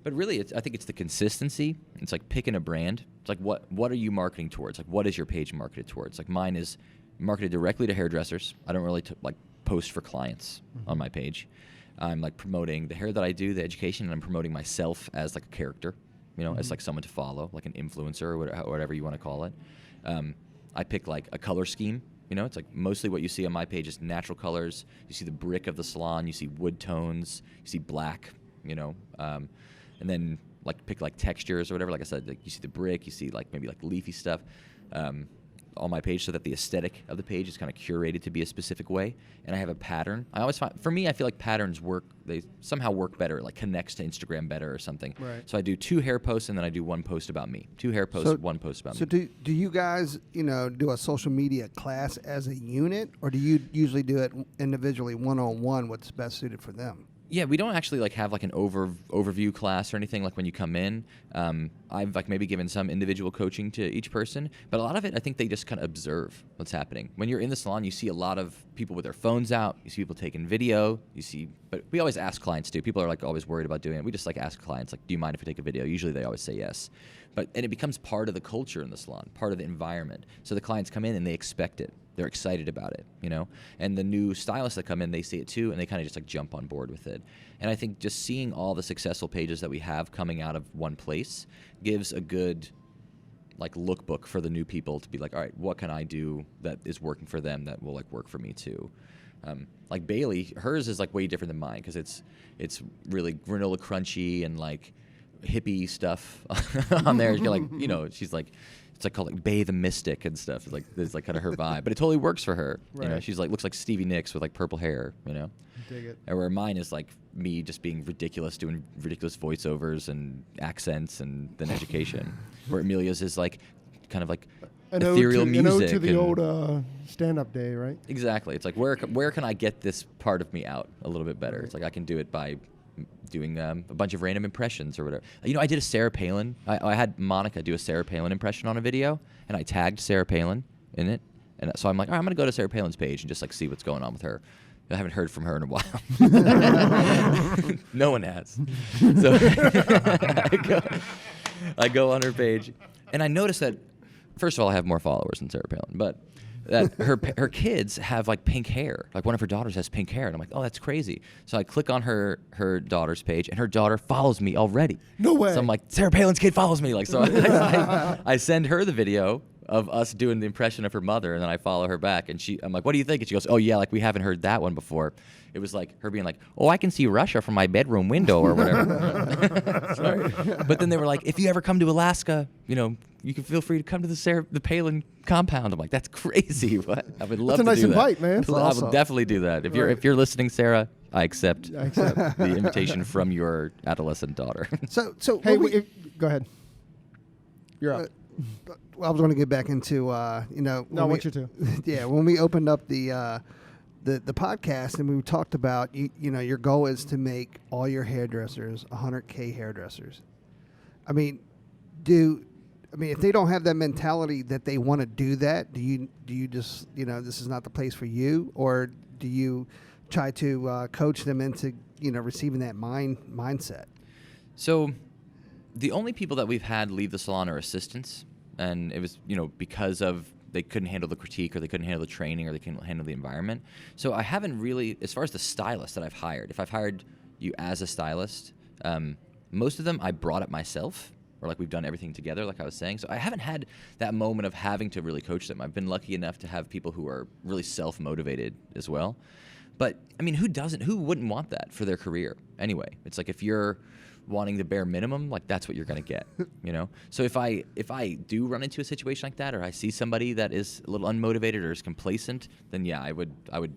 But really, I think it's the consistency. It's like picking a brand. It's like what are you marketing towards? Like what is your page marketed towards? Like mine is marketed directly to hairdressers. I don't really post for clients on my page. I'm like promoting the hair that I do, the education, and I'm promoting myself as like a character, as like someone to follow, like an influencer or whatever you want to call it. I pick like a color scheme. It's like mostly what you see on my page is natural colors. You see the brick of the salon. You see wood tones. You see black. And then like pick like textures or whatever. Like I said, like you see the brick. You see like maybe like leafy stuff. On my page so that the aesthetic of the page is kind of curated to be a specific way. And I have a pattern. I always find, for me, I feel like patterns work, they somehow work better, like connects to Instagram better or something. Right. So I do 2 hair posts and then I do 1 post about me. 2 hair posts, 1 post about me. So do you guys, do a social media class as a unit, or do you usually do it individually, one-on-one, what's best suited for them? Yeah, we don't actually like have like an overview class or anything like when you come in. I've like maybe given some individual coaching to each person, but a lot of it I think they just kind of observe what's happening. When you're in the salon, you see a lot of people with their phones out. You see people taking video. But we always ask clients too. People are like always worried about doing it. We just like ask clients like, do you mind if we take a video? Usually they always say yes. And it becomes part of the culture in the salon, part of the environment. So the clients come in and they expect it. They're excited about it, And the new stylists that come in, they see it too, and they kind of just like jump on board with it. And I think just seeing all the successful pages that we have coming out of one place gives a good like lookbook for the new people to be like, all right, what can I do that is working for them that will like work for me too? Like Bailey, hers is like way different than mine because it's really granola crunchy and like hippie stuff on there. You're like, she's like, it's like called like Bay the Mystic and stuff. It's like there's like kind of her vibe, but it totally works for her. Right. She's like looks like Stevie Nicks with like purple hair. Dig it. And where mine is like me just being ridiculous, doing ridiculous voiceovers and accents and then education. Where Amelia's is like kind of like ethereal music. An ode to the old stand-up day, right? Exactly. It's like where can I get this part of me out a little bit better? Right. It's like I can do it by doing a bunch of random impressions or whatever. I did a Sarah Palin. I had Monica do a Sarah Palin impression on a video, and I tagged Sarah Palin in it. And so I'm like, all right, I'm going to go to Sarah Palin's page and just like see what's going on with her. I haven't heard from her in a while. No one has. So I go on her page, and I notice that, first of all, I have more followers than Sarah Palin, but that her kids have like pink hair. Like one of her daughters has pink hair, and I'm like, oh, that's crazy. So I click on her daughter's page, and her daughter follows me already. No way. So I'm like, Sarah Palin's kid follows me. Like, so I send her the video of us doing the impression of her mother, and then I follow her back, and I'm like, what do you think? And she goes, oh yeah, like we haven't heard that one before. It was like her being like, oh, I can see Russia from my bedroom window or whatever. Sorry. But then they were like, if you ever come to Alaska, you can feel free to come to the Palin compound. I'm like, that's crazy. What? I would love That's a to nice do invite, that. man. I awesome. would definitely do that. If you're listening, Sarah, I accept I accept. the invitation from your adolescent daughter. So Hey, when go ahead. You're up. I was going to get back into No, I want you to. Yeah, when we opened up the podcast and we talked about your goal is to make all your hairdressers 100K hairdressers. I mean, if they don't have that mentality that they want to do that, do you just this is not the place for you, or do you try to coach them into receiving that mindset? So the only people that we've had leave the salon are assistants, and it was because of they couldn't handle the critique, or they couldn't handle the training, or they couldn't handle the environment. So I haven't really, as far as the stylists that I've hired, if I've hired you as a stylist, most of them I brought up myself, or like we've done everything together, like I was saying. So I haven't had that moment of having to really coach them. I've been lucky enough to have people who are really self-motivated as well. But I mean, who wouldn't want that for their career anyway? It's like if you're wanting the bare minimum, like that's what you're going to get, So if I do run into a situation like that, or I see somebody that is a little unmotivated or is complacent, then yeah, I would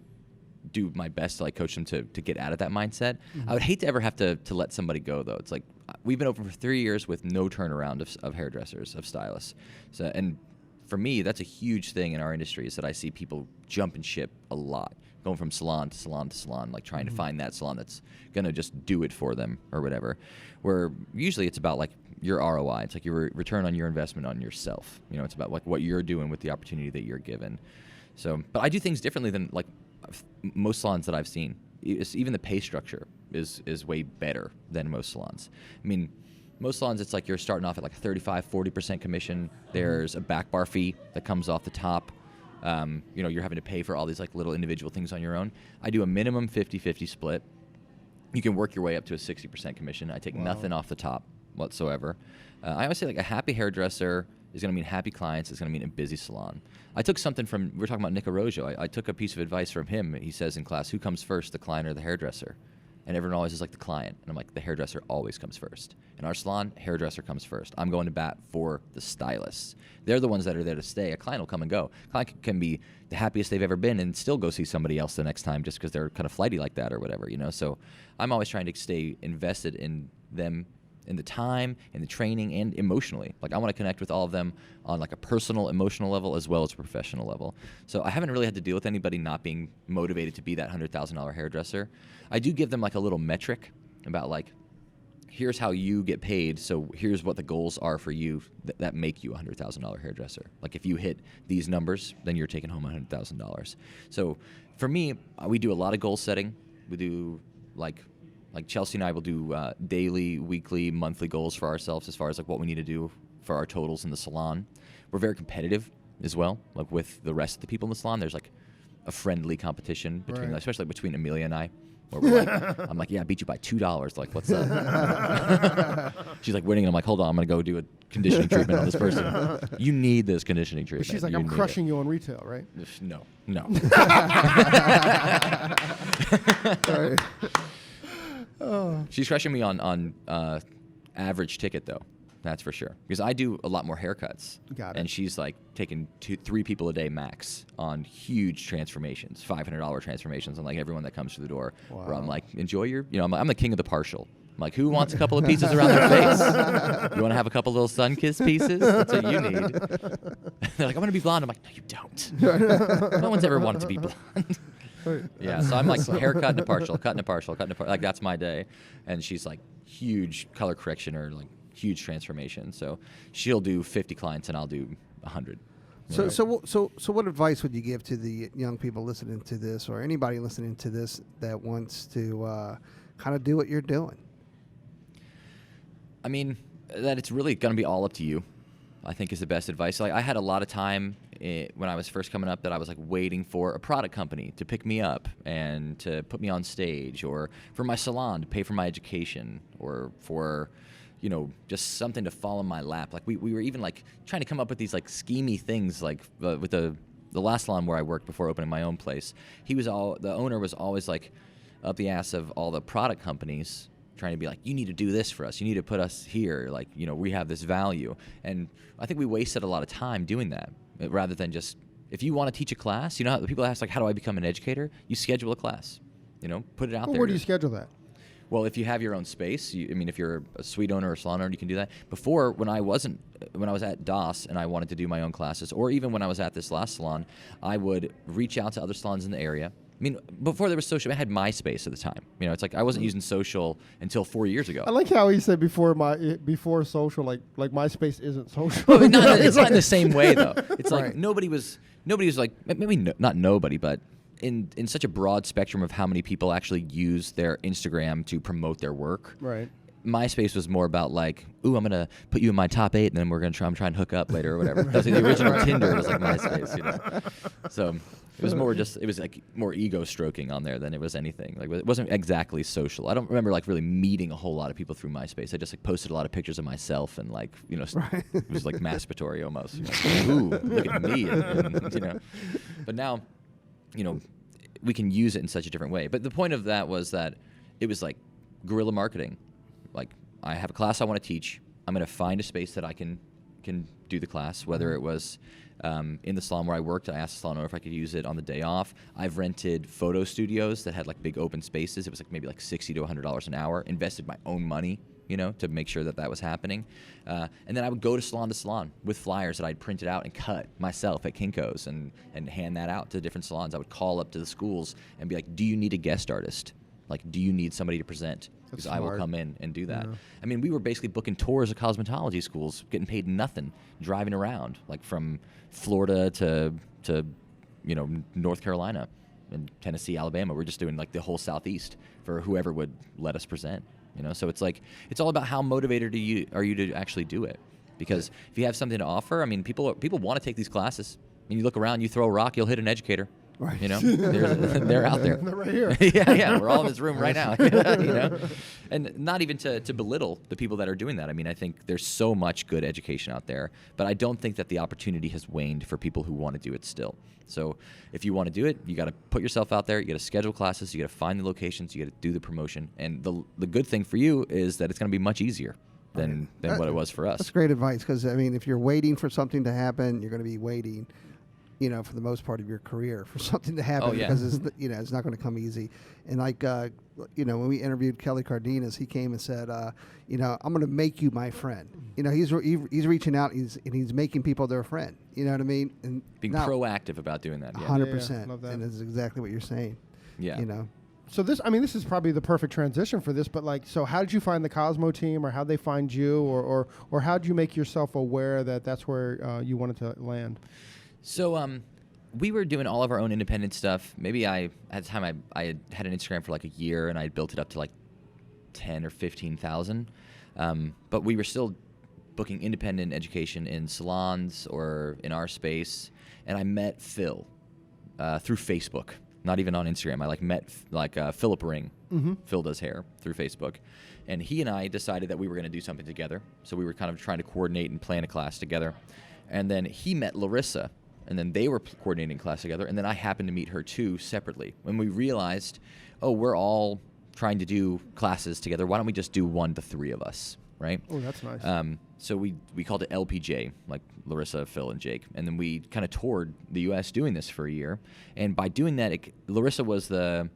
do my best to like coach them to get out of that mindset. Mm-hmm. I would hate to ever have to let somebody go though. It's like we've been open for 3 years with no turnaround of hairdressers, of stylists. So, and for me, that's a huge thing in our industry, is that I see people jump and ship a lot, going from salon to salon to salon, like trying to find that salon that's going to just do it for them or whatever, where usually it's about like your ROI. It's like your return on your investment on yourself. It's about like what you're doing with the opportunity that you're given. So, but I do things differently than like most salons that I've seen. Even the pay structure is way better than most salons. I mean, most salons, it's like you're starting off at like a 35-40% commission. There's a back bar fee that comes off the top. You're having to pay for all these like little individual things on your own. I do a minimum 50-50 split. You can work your way up to a 60% commission. I take nothing off the top whatsoever. I always say like a happy hairdresser is going to mean happy clients. It's going to mean a busy salon. I took something from, we were talking about Nick Arrojo. I took a piece of advice from him. He says in class, who comes first, the client or the hairdresser? And everyone always is like the client. And I'm like, the hairdresser always comes first. In our salon, hairdresser comes first. I'm going to bat for the stylists. They're the ones that are there to stay. A client will come and go. A client can be the happiest they've ever been and still go see somebody else the next time just because they're kind of flighty like that or whatever, So I'm always trying to stay invested in them, in the time, in the training, and emotionally. Like I want to connect with all of them on like a personal, emotional level as well as a professional level. So I haven't really had to deal with anybody not being motivated to be that $100,000 hairdresser. I do give them like a little metric about like, here's how you get paid, so here's what the goals are for you that make you a $100,000 hairdresser. Like if you hit these numbers, then you're taking home $100,000. So for me, we do a lot of goal setting. We do like Chelsea and I will do daily, weekly, monthly goals for ourselves as far as like what we need to do for our totals in the salon. We're very competitive as well, like with the rest of the people in the salon. There's like a friendly competition between, Right. especially between Amelia and I. Where we're like, I'm like, yeah, I beat you by $2. Like, what's that? She's like winning, and I'm like, hold on, I'm gonna go do a conditioning treatment on this person. You need this conditioning But treatment. she's like, You I'm need crushing it. you on retail, right? No. She's crushing me on average ticket though. That's for sure. Because I do a lot more haircuts. Got it. And she's like taking 2-3 people a day max on huge transformations, $500 transformations on like everyone that comes through the door. Wow. Where I'm like, enjoy your, I'm the king of the partial. I'm like, who wants a couple of pieces around their face? You want to have a couple little sun kiss pieces? That's what you need. They're like, I'm going to be blonde. I'm like, no, you don't. No one's ever wanted to be blonde. Yeah, so I'm like haircut and a partial, cut and a partial, cut and a partial. Like that's my day. And she's like huge color correction or like huge transformation. So she'll do 50 clients and I'll do 100. So what advice would you give to the young people listening to this, or anybody listening to this that wants to kind of do what you're doing? I mean, that it's really going to be all up to you, I think is the best advice. Like I had a lot of time when I was first coming up that I was like waiting for a product company to pick me up and to put me on stage, or for my salon to pay for my education, or for, you know, just something to fall in my lap. Like we were even like trying to come up with these like schemy things, like with the last salon where I worked before opening my own place. The owner was always like up the ass of all the product companies, trying to be like, you need to do this for us. You need to put us here. Like, you know, we have this value. And I think we wasted a lot of time doing that, rather than just, if you want to teach a class, you know, how people ask like, how do I become an educator? You schedule a class, you know, put it out there. Where do you schedule that? Well, if you have your own space, if you're a suite owner or a salon owner, you can do that. Before, when I was at DOS and I wanted to do my own classes, or even when I was at this last salon, I would reach out to other salons in the area. I mean, before there was social, I had MySpace at the time. You know, it's like I wasn't using social until 4 years ago. I like how he said before social, like MySpace isn't social. Well, it's not in the same way though. It's like Right. nobody was like, maybe not nobody, but in such a broad spectrum of how many people actually use their Instagram to promote their work. Right. MySpace was more about like, ooh, I'm gonna put you in my top 8, and then I'm trying to hook up later or whatever. That's like the original Tinder was like MySpace, you know. So it was like more ego stroking on there than it was anything. Like it wasn't exactly social. I don't remember like really meeting a whole lot of people through MySpace. I just like posted a lot of pictures of myself and like, you know, it was like masturbatory almost. You know? Ooh, look at me, and, you know. But now, you know, we can use it in such a different way. But the point of that was that it was like guerrilla marketing. Like, I have a class I want to teach. I'm going to find a space that I can do the class, whether it was in the salon where I worked. I asked the salon owner if I could use it on the day off. I've rented photo studios that had like big open spaces. It was like maybe like $60 to $100 an hour. Invested my own money, you know, to make sure that was happening. And then I would go to salon with flyers that I'd printed out and cut myself at Kinko's and hand that out to different salons. I would call up to the schools and be like, do you need a guest artist? Like, do you need somebody to present? Because I will come in and do that. Yeah. I mean, we were basically booking tours of cosmetology schools, getting paid nothing, driving around, like from Florida to you know, North Carolina and Tennessee, Alabama. We're just doing like the whole Southeast for whoever would let us present. You know, so it's like, it's all about how motivated are you to actually do it. Because if you have something to offer, I mean, people want to take these classes. I mean, you look around, you throw a rock, you'll hit an educator. Right. You know, they're out there. They're right here. yeah, we're all in this room right now. You know, and not even to belittle the people that are doing that. I mean, I think there's so much good education out there, but I don't think that the opportunity has waned for people who want to do it still. So if you want to do it, you got to put yourself out there. You got to schedule classes. You got to find the locations. You got to do the promotion. And the good thing for you is that it's going to be much easier than what it was for us. That's great advice, because I mean, if you're waiting for something to happen, you're going to be waiting, you know, for the most part of your career for something to happen. Oh, yeah. Because it's, you know, it's not going to come easy. And like, you know, when we interviewed Kelly Cardenas, he came and said, you know, I'm going to make you my friend. You know, he's reaching out, and he's making people their friend. You know what I mean? And being proactive about doing that. Yeah. 100%. Love that. And that's exactly what you're saying. Yeah. You know. So this is probably the perfect transition for this, but like, so how did you find the Cosmo team, or how'd they find you, or how'd you make yourself aware that that's where you wanted to land? So we were doing all of our own independent stuff. Maybe at the time I had an Instagram for like a year, and I built it up to like 10 or 15,000. But we were still booking independent education in salons or in our space. And I met Phil through Facebook, not even on Instagram. I met Philip Ring. Mm-hmm. Phil does hair through Facebook. And he and I decided that we were going to do something together. So we were kind of trying to coordinate and plan a class together. And then he met Larissa. And then they were coordinating class together, and then I happened to meet her too separately. When we realized, oh, we're all trying to do classes together, why don't we just do one, the three of us, right? Oh, that's nice. So we called it LPJ, like Larissa, Phil, and Jake. And then we kind of toured the U.S. doing this for a year. And by doing that, Larissa was the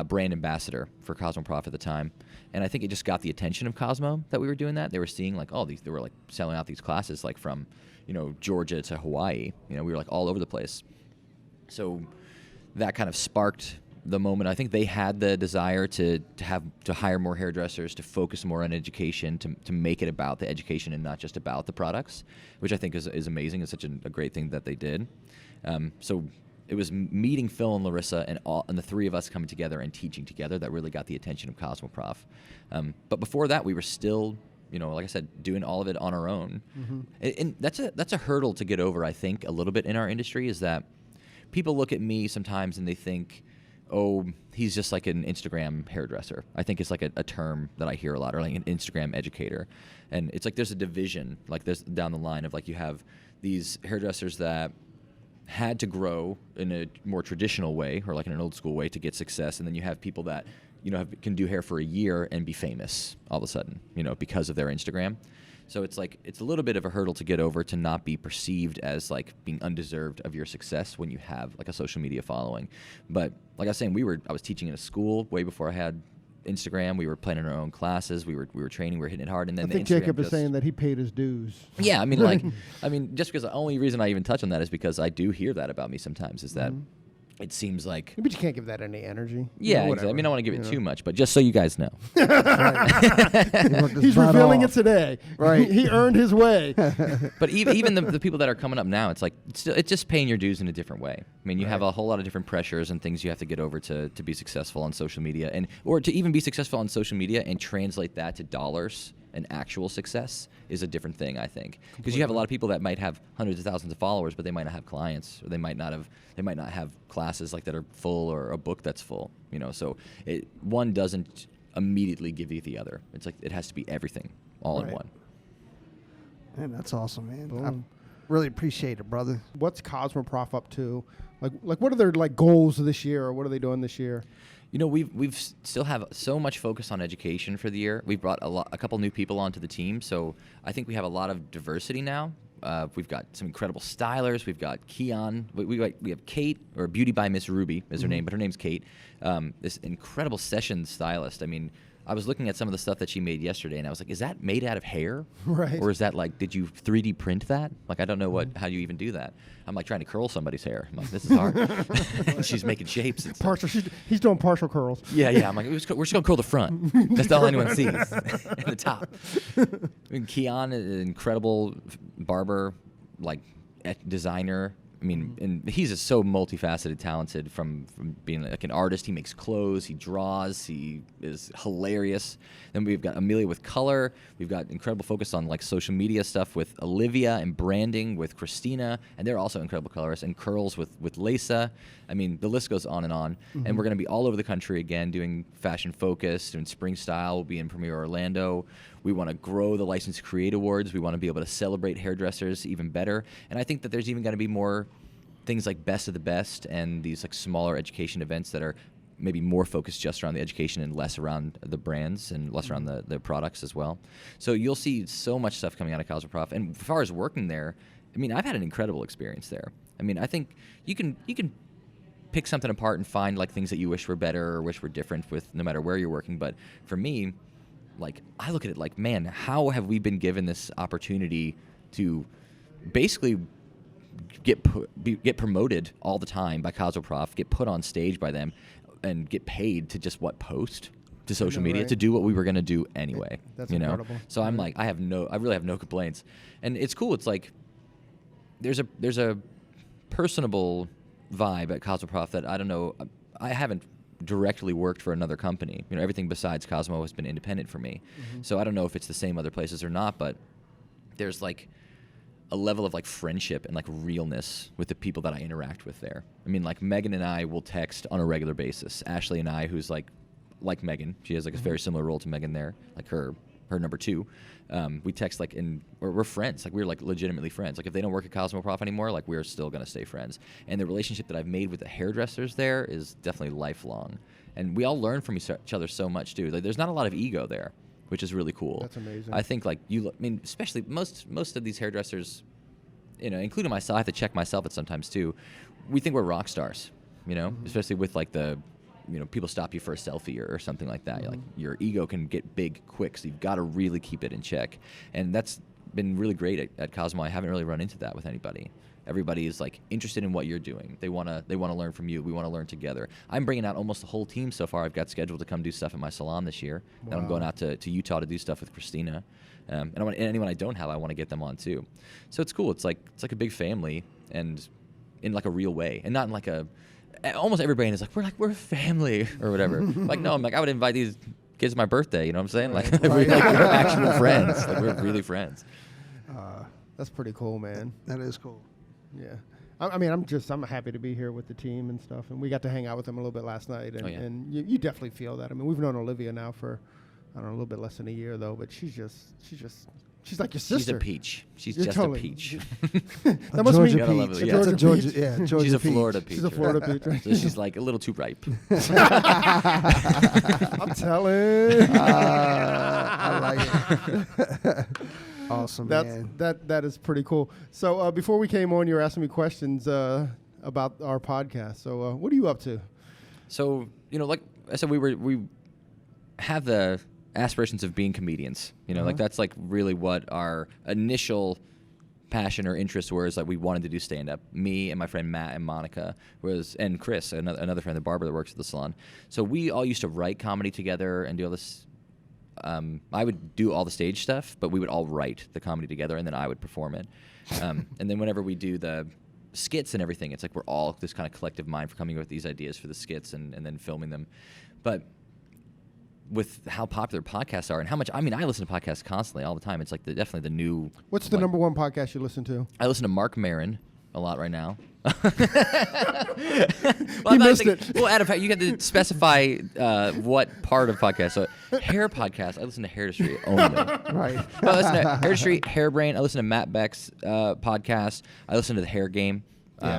brand ambassador for Cosmoprof at the time. And I think it just got the attention of Cosmo that we were doing that. They were seeing like, they were like selling out these classes like from, you know, Georgia to Hawaii. You know, we were like all over the place. So that kind of sparked the moment. I think they had the desire to hire more hairdressers, to focus more on education, to make it about the education and not just about the products, which I think is amazing. It's such a great thing that they did. So it was meeting Phil and Larissa and the three of us coming together and teaching together that really got the attention of Cosmoprof. But before that, we were still like I said, doing all of it on our own. And that's a hurdle to get over, I think, a little bit in our industry, is that people look at me sometimes and they think, oh, he's just like an Instagram hairdresser. I think it's like a term that I hear a lot, or like an Instagram educator. And it's like there's a division, like there's down the line of like you have these hairdressers that had to grow in a more traditional way, or like in an old school way, to get success. And then you have people that, can do hair for a year and be famous all of a sudden, because of their Instagram. So it's like, it's a little bit of a hurdle to get over, to not be perceived as like being undeserved of your success when you have like a social media following. But like I was saying, I was teaching in a school way before I had Instagram. We were planning our own classes. We were training. We were hitting it hard. And then I think Jacob is saying that he paid his dues. Yeah, just because the only reason I even touch on that is because I do hear that about me sometimes, is that it seems like... But you can't give that any energy. Yeah, exactly. I don't want to give it too much, but just so you guys know. He's revealing it today. Right. He earned his way. But even the people that are coming up now, it's like, it's just paying your dues in a different way. I mean, you have a whole lot of different pressures and things you have to get over to be successful on social media, or to even be successful on social media and translate that to dollars and actual success is a different thing, I think. Because you have a lot of people that might have hundreds of thousands of followers, but they might not have clients, or they might not have classes like that are full, or a book that's full. So one doesn't immediately give you the other. It's like it has to be everything all in one. Man, that's awesome, man. Boom. I really appreciate it, brother. What's Cosmoprof up to? Like what are their like goals this year, or what are they doing this year? We've still have so much focus on education for the year. We've brought a couple new people onto the team, so I think we have a lot of diversity now. We've got some incredible stylers. We've got Keon. We have Kate, or Beauty by Miss Ruby is her name, but her name's Kate. This incredible session stylist. I mean, I was looking at some of the stuff that she made yesterday, and I was like, is that made out of hair? Right. Or is that like, did you 3D print that? Like, I don't know how you even do that. I'm like trying to curl somebody's hair. I'm like, this is hard. She's making shapes. And Partial. He's doing partial curls. Yeah. I'm like, we're just going to curl the front. That's all anyone sees. And the top. And Keon, an incredible barber, like designer. I mean, and he's just so multifaceted, talented, from being like an artist. He makes clothes, he draws, he is hilarious. Then we've got Amelia with color. We've got incredible focus on like social media stuff with Olivia, and branding with Christina, and they're also incredible colorists, and curls with Lisa. I mean, the list goes on and on. And we're going to be all over the country again, doing fashion focus, doing spring style. We'll be in Premier Orlando. We want to grow the Licensed Create Awards. We want to be able to celebrate hairdressers even better. And I think that there's even going to be more things like Best of the Best, and these like smaller education events that are maybe more focused just around the education and less around the brands and less around the products as well. So you'll see so much stuff coming out of Cosmoprof. And as far as working there, I mean, I've had an incredible experience there. I mean, I think you can pick something apart and find like things that you wish were better or wish were different with no matter where you're working. But for me, like, I look at it like, man, how have we been given this opportunity to basically get promoted all the time by Cosmoprof, get put on stage by them, and get paid to just post to social media to do what we were going to do anyway. That's incredible. So I'm like, I really have no complaints, and it's cool. It's like there's a personable vibe at Cosmoprof that I don't know. I haven't directly worked for another company. Everything besides Cosmo has been independent for me. So I don't know if it's the same other places or not, but there's like a level of like friendship and like realness with the people that I interact with there. I mean, like Megan and I will text on a regular basis. Ashley and I, who's like Megan, she has like a very similar role to Megan there, like her number two. We text like we're friends. Like we're like legitimately friends. Like if they don't work at Cosmoprof anymore, like we're still gonna stay friends. And the relationship that I've made with the hairdressers there is definitely lifelong. And we all learn from each other so much too. Like there's not a lot of ego there, which is really cool. That's amazing. I think like especially most of these hairdressers, including myself, I have to check myself at sometimes too. We think we're rock stars, especially with like the, people stop you for a selfie or something like that. Like your ego can get big quick, so you've got to really keep it in check. And that's been really great at Cosmo. I haven't really run into that with anybody. Everybody is like interested in what you're doing. They want to learn from you. We want to learn together. I'm bringing out almost the whole team so far. I've got scheduled to come do stuff at my salon this year. Wow. And I'm going out to Utah to do stuff with Christina. And anyone I don't have, I want to get them on too. So it's cool. It's like a big family, and in like a real way, and not in like almost every brand is like we're a family or whatever. Like no, I'm like I would invite these kid's my birthday. You know what I'm saying? Like, we're actual friends. Like, we're really friends. That's pretty cool, man. That is cool. Yeah. I mean, I'm happy to be here with the team and stuff, and we got to hang out with them a little bit last night, and, and you definitely feel that. I mean, we've known Olivia now for, I don't know, a little bit less than a year though, but she's like your sister. She's a peach. She's You're just totally, a peach. That must mean Georgia peach. Georgia That's a Georgia, peach. yeah, Georgia She's a peach. Florida peach. She's a Florida peach. Right? So she's like a little too ripe. I'm telling. I like it. Awesome, man. That is pretty cool. So before we came on, you were asking me questions about our podcast. So what are you up to? So, like I said, we have the aspirations of being comedians. Like that's like really what our initial passion or interest was. Like we wanted to do stand-up. Me and my friend Matt and Monica and Chris, another friend, the barber that works at the salon. So we all used to write comedy together and do all this. I would do all the stage stuff, but we would all write the comedy together, and then I would perform it. And then whenever we do the skits and everything, it's like we're all this kind of collective mind for coming up with these ideas for the skits and then filming them. But with how popular podcasts are and how much, I listen to podcasts constantly all the time. It's like definitely the new. What's the number one podcast you listen to? I listen to Mark Maron a lot right now. He missed it. Well, Adam, you got to specify what part of podcast. So, hair podcast, I listen to Hairdustry only. Right. I listen to Hairdustry, Hairbrain. I listen to Matt Beck's podcast. I listen to The Hair Game.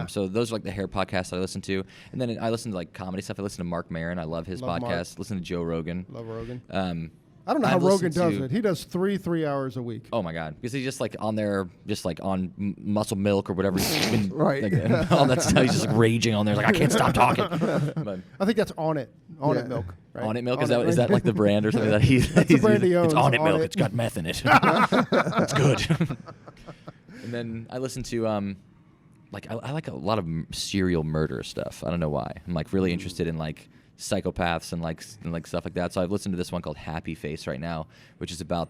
So those are like the hair podcasts I listen to. And then I listen to like comedy stuff. I listen to Mark Maron. I love his podcast. Mark. Listen to Joe Rogan. Love Rogan. I don't know how Rogan does it. He does 3 hours a week. Oh my God, because he's just like on there, just like on Muscle Milk or whatever. He's been, Right. Like, all that stuff. He's just like raging on there, like I can't stop talking. But I think that's On It. On It Milk. Right? On It Milk, On is that like the brand or something that he's? That's the brand he owns. It's On It On Milk. It. It's got meth in it. It's good. And then I listen to I like a lot of serial murder stuff. I don't know why. I'm like really interested in like psychopaths and like stuff like that. So I've listened to this one called Happy Face right now, which is about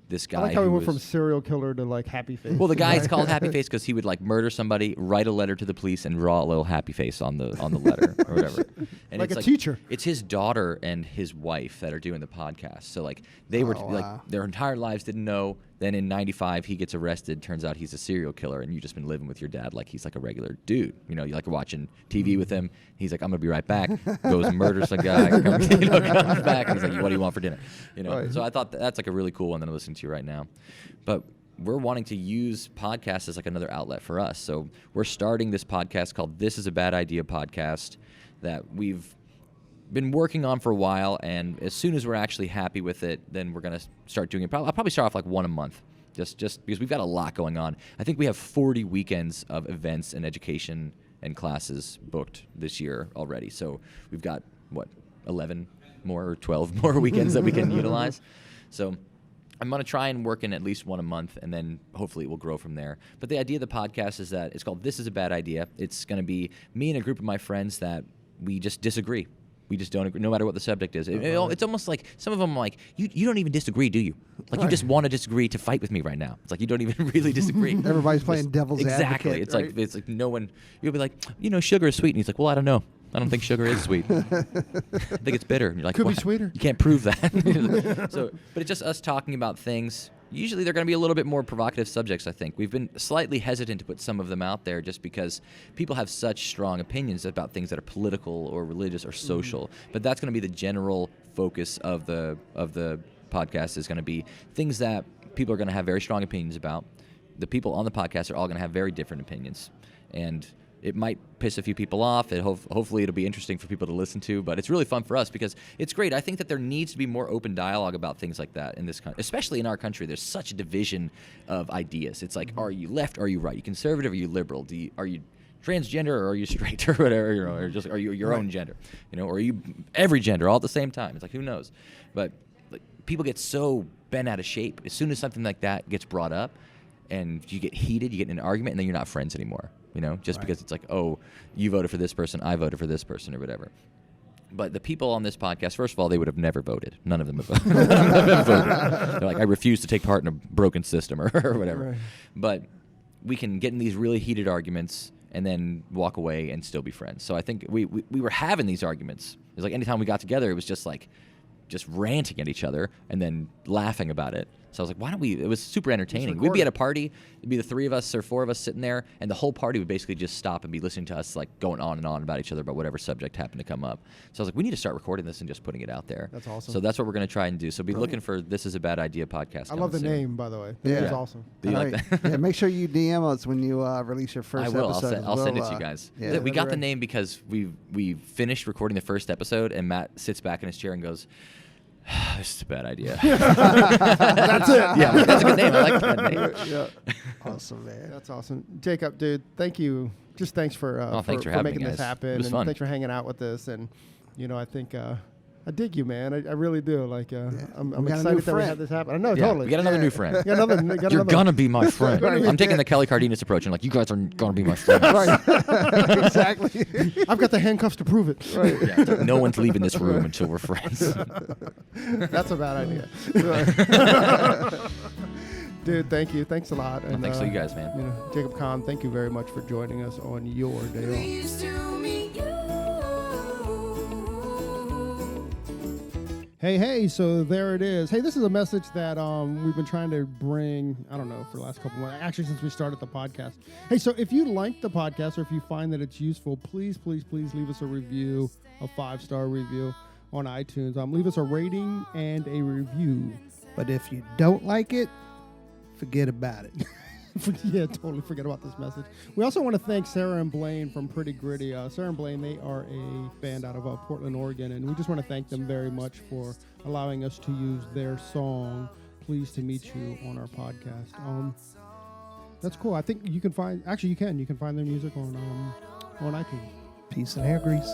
this guy. I like how who we went was, from serial killer to like Happy Face. Well, the guy is called Happy Face because he would like murder somebody, write a letter to the police, and draw a little happy face on the letter or whatever. And Like it's a teacher. It's his daughter and his wife that are doing the podcast. So like they were like their entire lives didn't know. Then in '95 he gets arrested. Turns out he's a serial killer, and you've just been living with your dad like he's like a regular dude. You like watching TV with him. He's like, I'm gonna be right back. Goes and murders the guy. Comes back, and he's like, what do you want for dinner? Right. So I thought that's like a really cool one that I'm listening to right now. But we're wanting to use podcasts as like another outlet for us. So we're starting this podcast called This Is a Bad Idea podcast that we've been working on for a while, and as soon as we're actually happy with it, then we're going to start doing it. I'll probably start off like one a month, just because we've got a lot going on. I think we have 40 weekends of events and education and classes booked this year already. So we've got, 11 more or 12 more weekends that we can utilize. So I'm going to try and work in at least one a month, and then hopefully it will grow from there. But the idea of the podcast is that it's called This Is a Bad Idea. It's going to be me and a group of my friends that we just disagree. We just don't agree, no matter what the subject is. It's almost like some of them are like, you don't even disagree, do you? Like you just want to disagree to fight with me right now. It's like you don't even really disagree. Everybody's playing devil's exactly. advocate. It's like no one. You'll be like, sugar is sweet, and he's like, well, I don't know. I don't think sugar is sweet. I think it's bitter. And you're like, Could be what? sweeter. You can't prove that. But it's just us talking about things. Usually they're going to be a little bit more provocative subjects, I think. We've been slightly hesitant to put some of them out there just because people have such strong opinions about things that are political or religious or social. But that's going to be the general focus of the podcast is going to be things that people are going to have very strong opinions about. The people on the podcast are all going to have very different opinions. And it might piss a few people off. Hopefully it'll be interesting for people to listen to, but it's really fun for us because it's great. I think that there needs to be more open dialogue about things like that in this country, especially in our country. There's such a division of ideas. It's like, are you left? Are you right? Are you conservative? Are you liberal? Are you transgender or are you straight or whatever? Or just are you your own gender? Or are you every gender all at the same time? It's like, who knows? But like, people get so bent out of shape as soon as something like that gets brought up, and you get heated, you get in an argument, and then you're not friends anymore. Because it's like, oh, you voted for this person, I voted for this person, or whatever. But the people on this podcast, first of all, they would have never voted. None of them have voted. They're like, I refuse to take part in a broken system or whatever. Right. But we can get in these really heated arguments and then walk away and still be friends. So I think we were having these arguments. It was like anytime we got together, it was just just ranting at each other and then laughing about it. So I was like, why don't we? It was super entertaining. record We'd be it. at a party. It'd be the 3 of us or 4 of us sitting there, and the whole party would basically just stop and be listening to us, like, going on and on about each other about whatever subject happened to come up. So I was like, we need to start recording this and just putting it out there. That's awesome. So that's what we're going to try and do. So be looking for This Is a Bad Idea podcast. I love the coming soon. name, by the way. The Yeah. name's awesome. Do you All like right. that? Yeah, make sure you DM us when you release your first I will. episode. I'll send it We'll, to you guys. yeah. We got the Right. name because we finished recording the first episode, and Matt sits back in his chair and goes, "This is a bad idea." That's it. Yeah, that's a good name. I like that name. Yeah. Awesome, man. That's awesome. Jacob, dude, thank you. Just thanks for Thanks for having making me, this guys. happen. It was and fun. thanks for hanging out with us. And, I think I dig you, man. I really do. Like, I'm We got a new excited that we friend. had this happen. I know, Yeah, totally. we got another new friend. Got another, got You're another- gonna be my friend. Right. I'm taking the Kelly Cardenas approach, and like, you guys are gonna be my friends. Right. Exactly. I've got the handcuffs to prove it. Right. Yeah, it's like, no one's leaving this room until we're friends. That's a bad idea. Dude, thank you. Thanks a lot. And, thanks to you guys, man. Jacob Kahn, thank you very much for joining us on your day off. Please to meet you. Hey, so there it is. Hey, this is a message that we've been trying to bring, I don't know, for the last couple months, actually since we started the podcast. Hey, so if you like the podcast or if you find that it's useful, please leave us a review, a 5-star review on iTunes. Leave us a rating and a review. But if you don't like it, forget about it. Yeah, totally forget about this message. We also want to thank Sarah and Blaine from Pretty Gritty. Sarah and Blaine, they are a band out of Portland, Oregon, and we just want to thank them very much for allowing us to use their song, Pleased to Meet You, on our podcast. That's cool. I think you can find, actually you can find their music on iTunes. Peace and hair grease.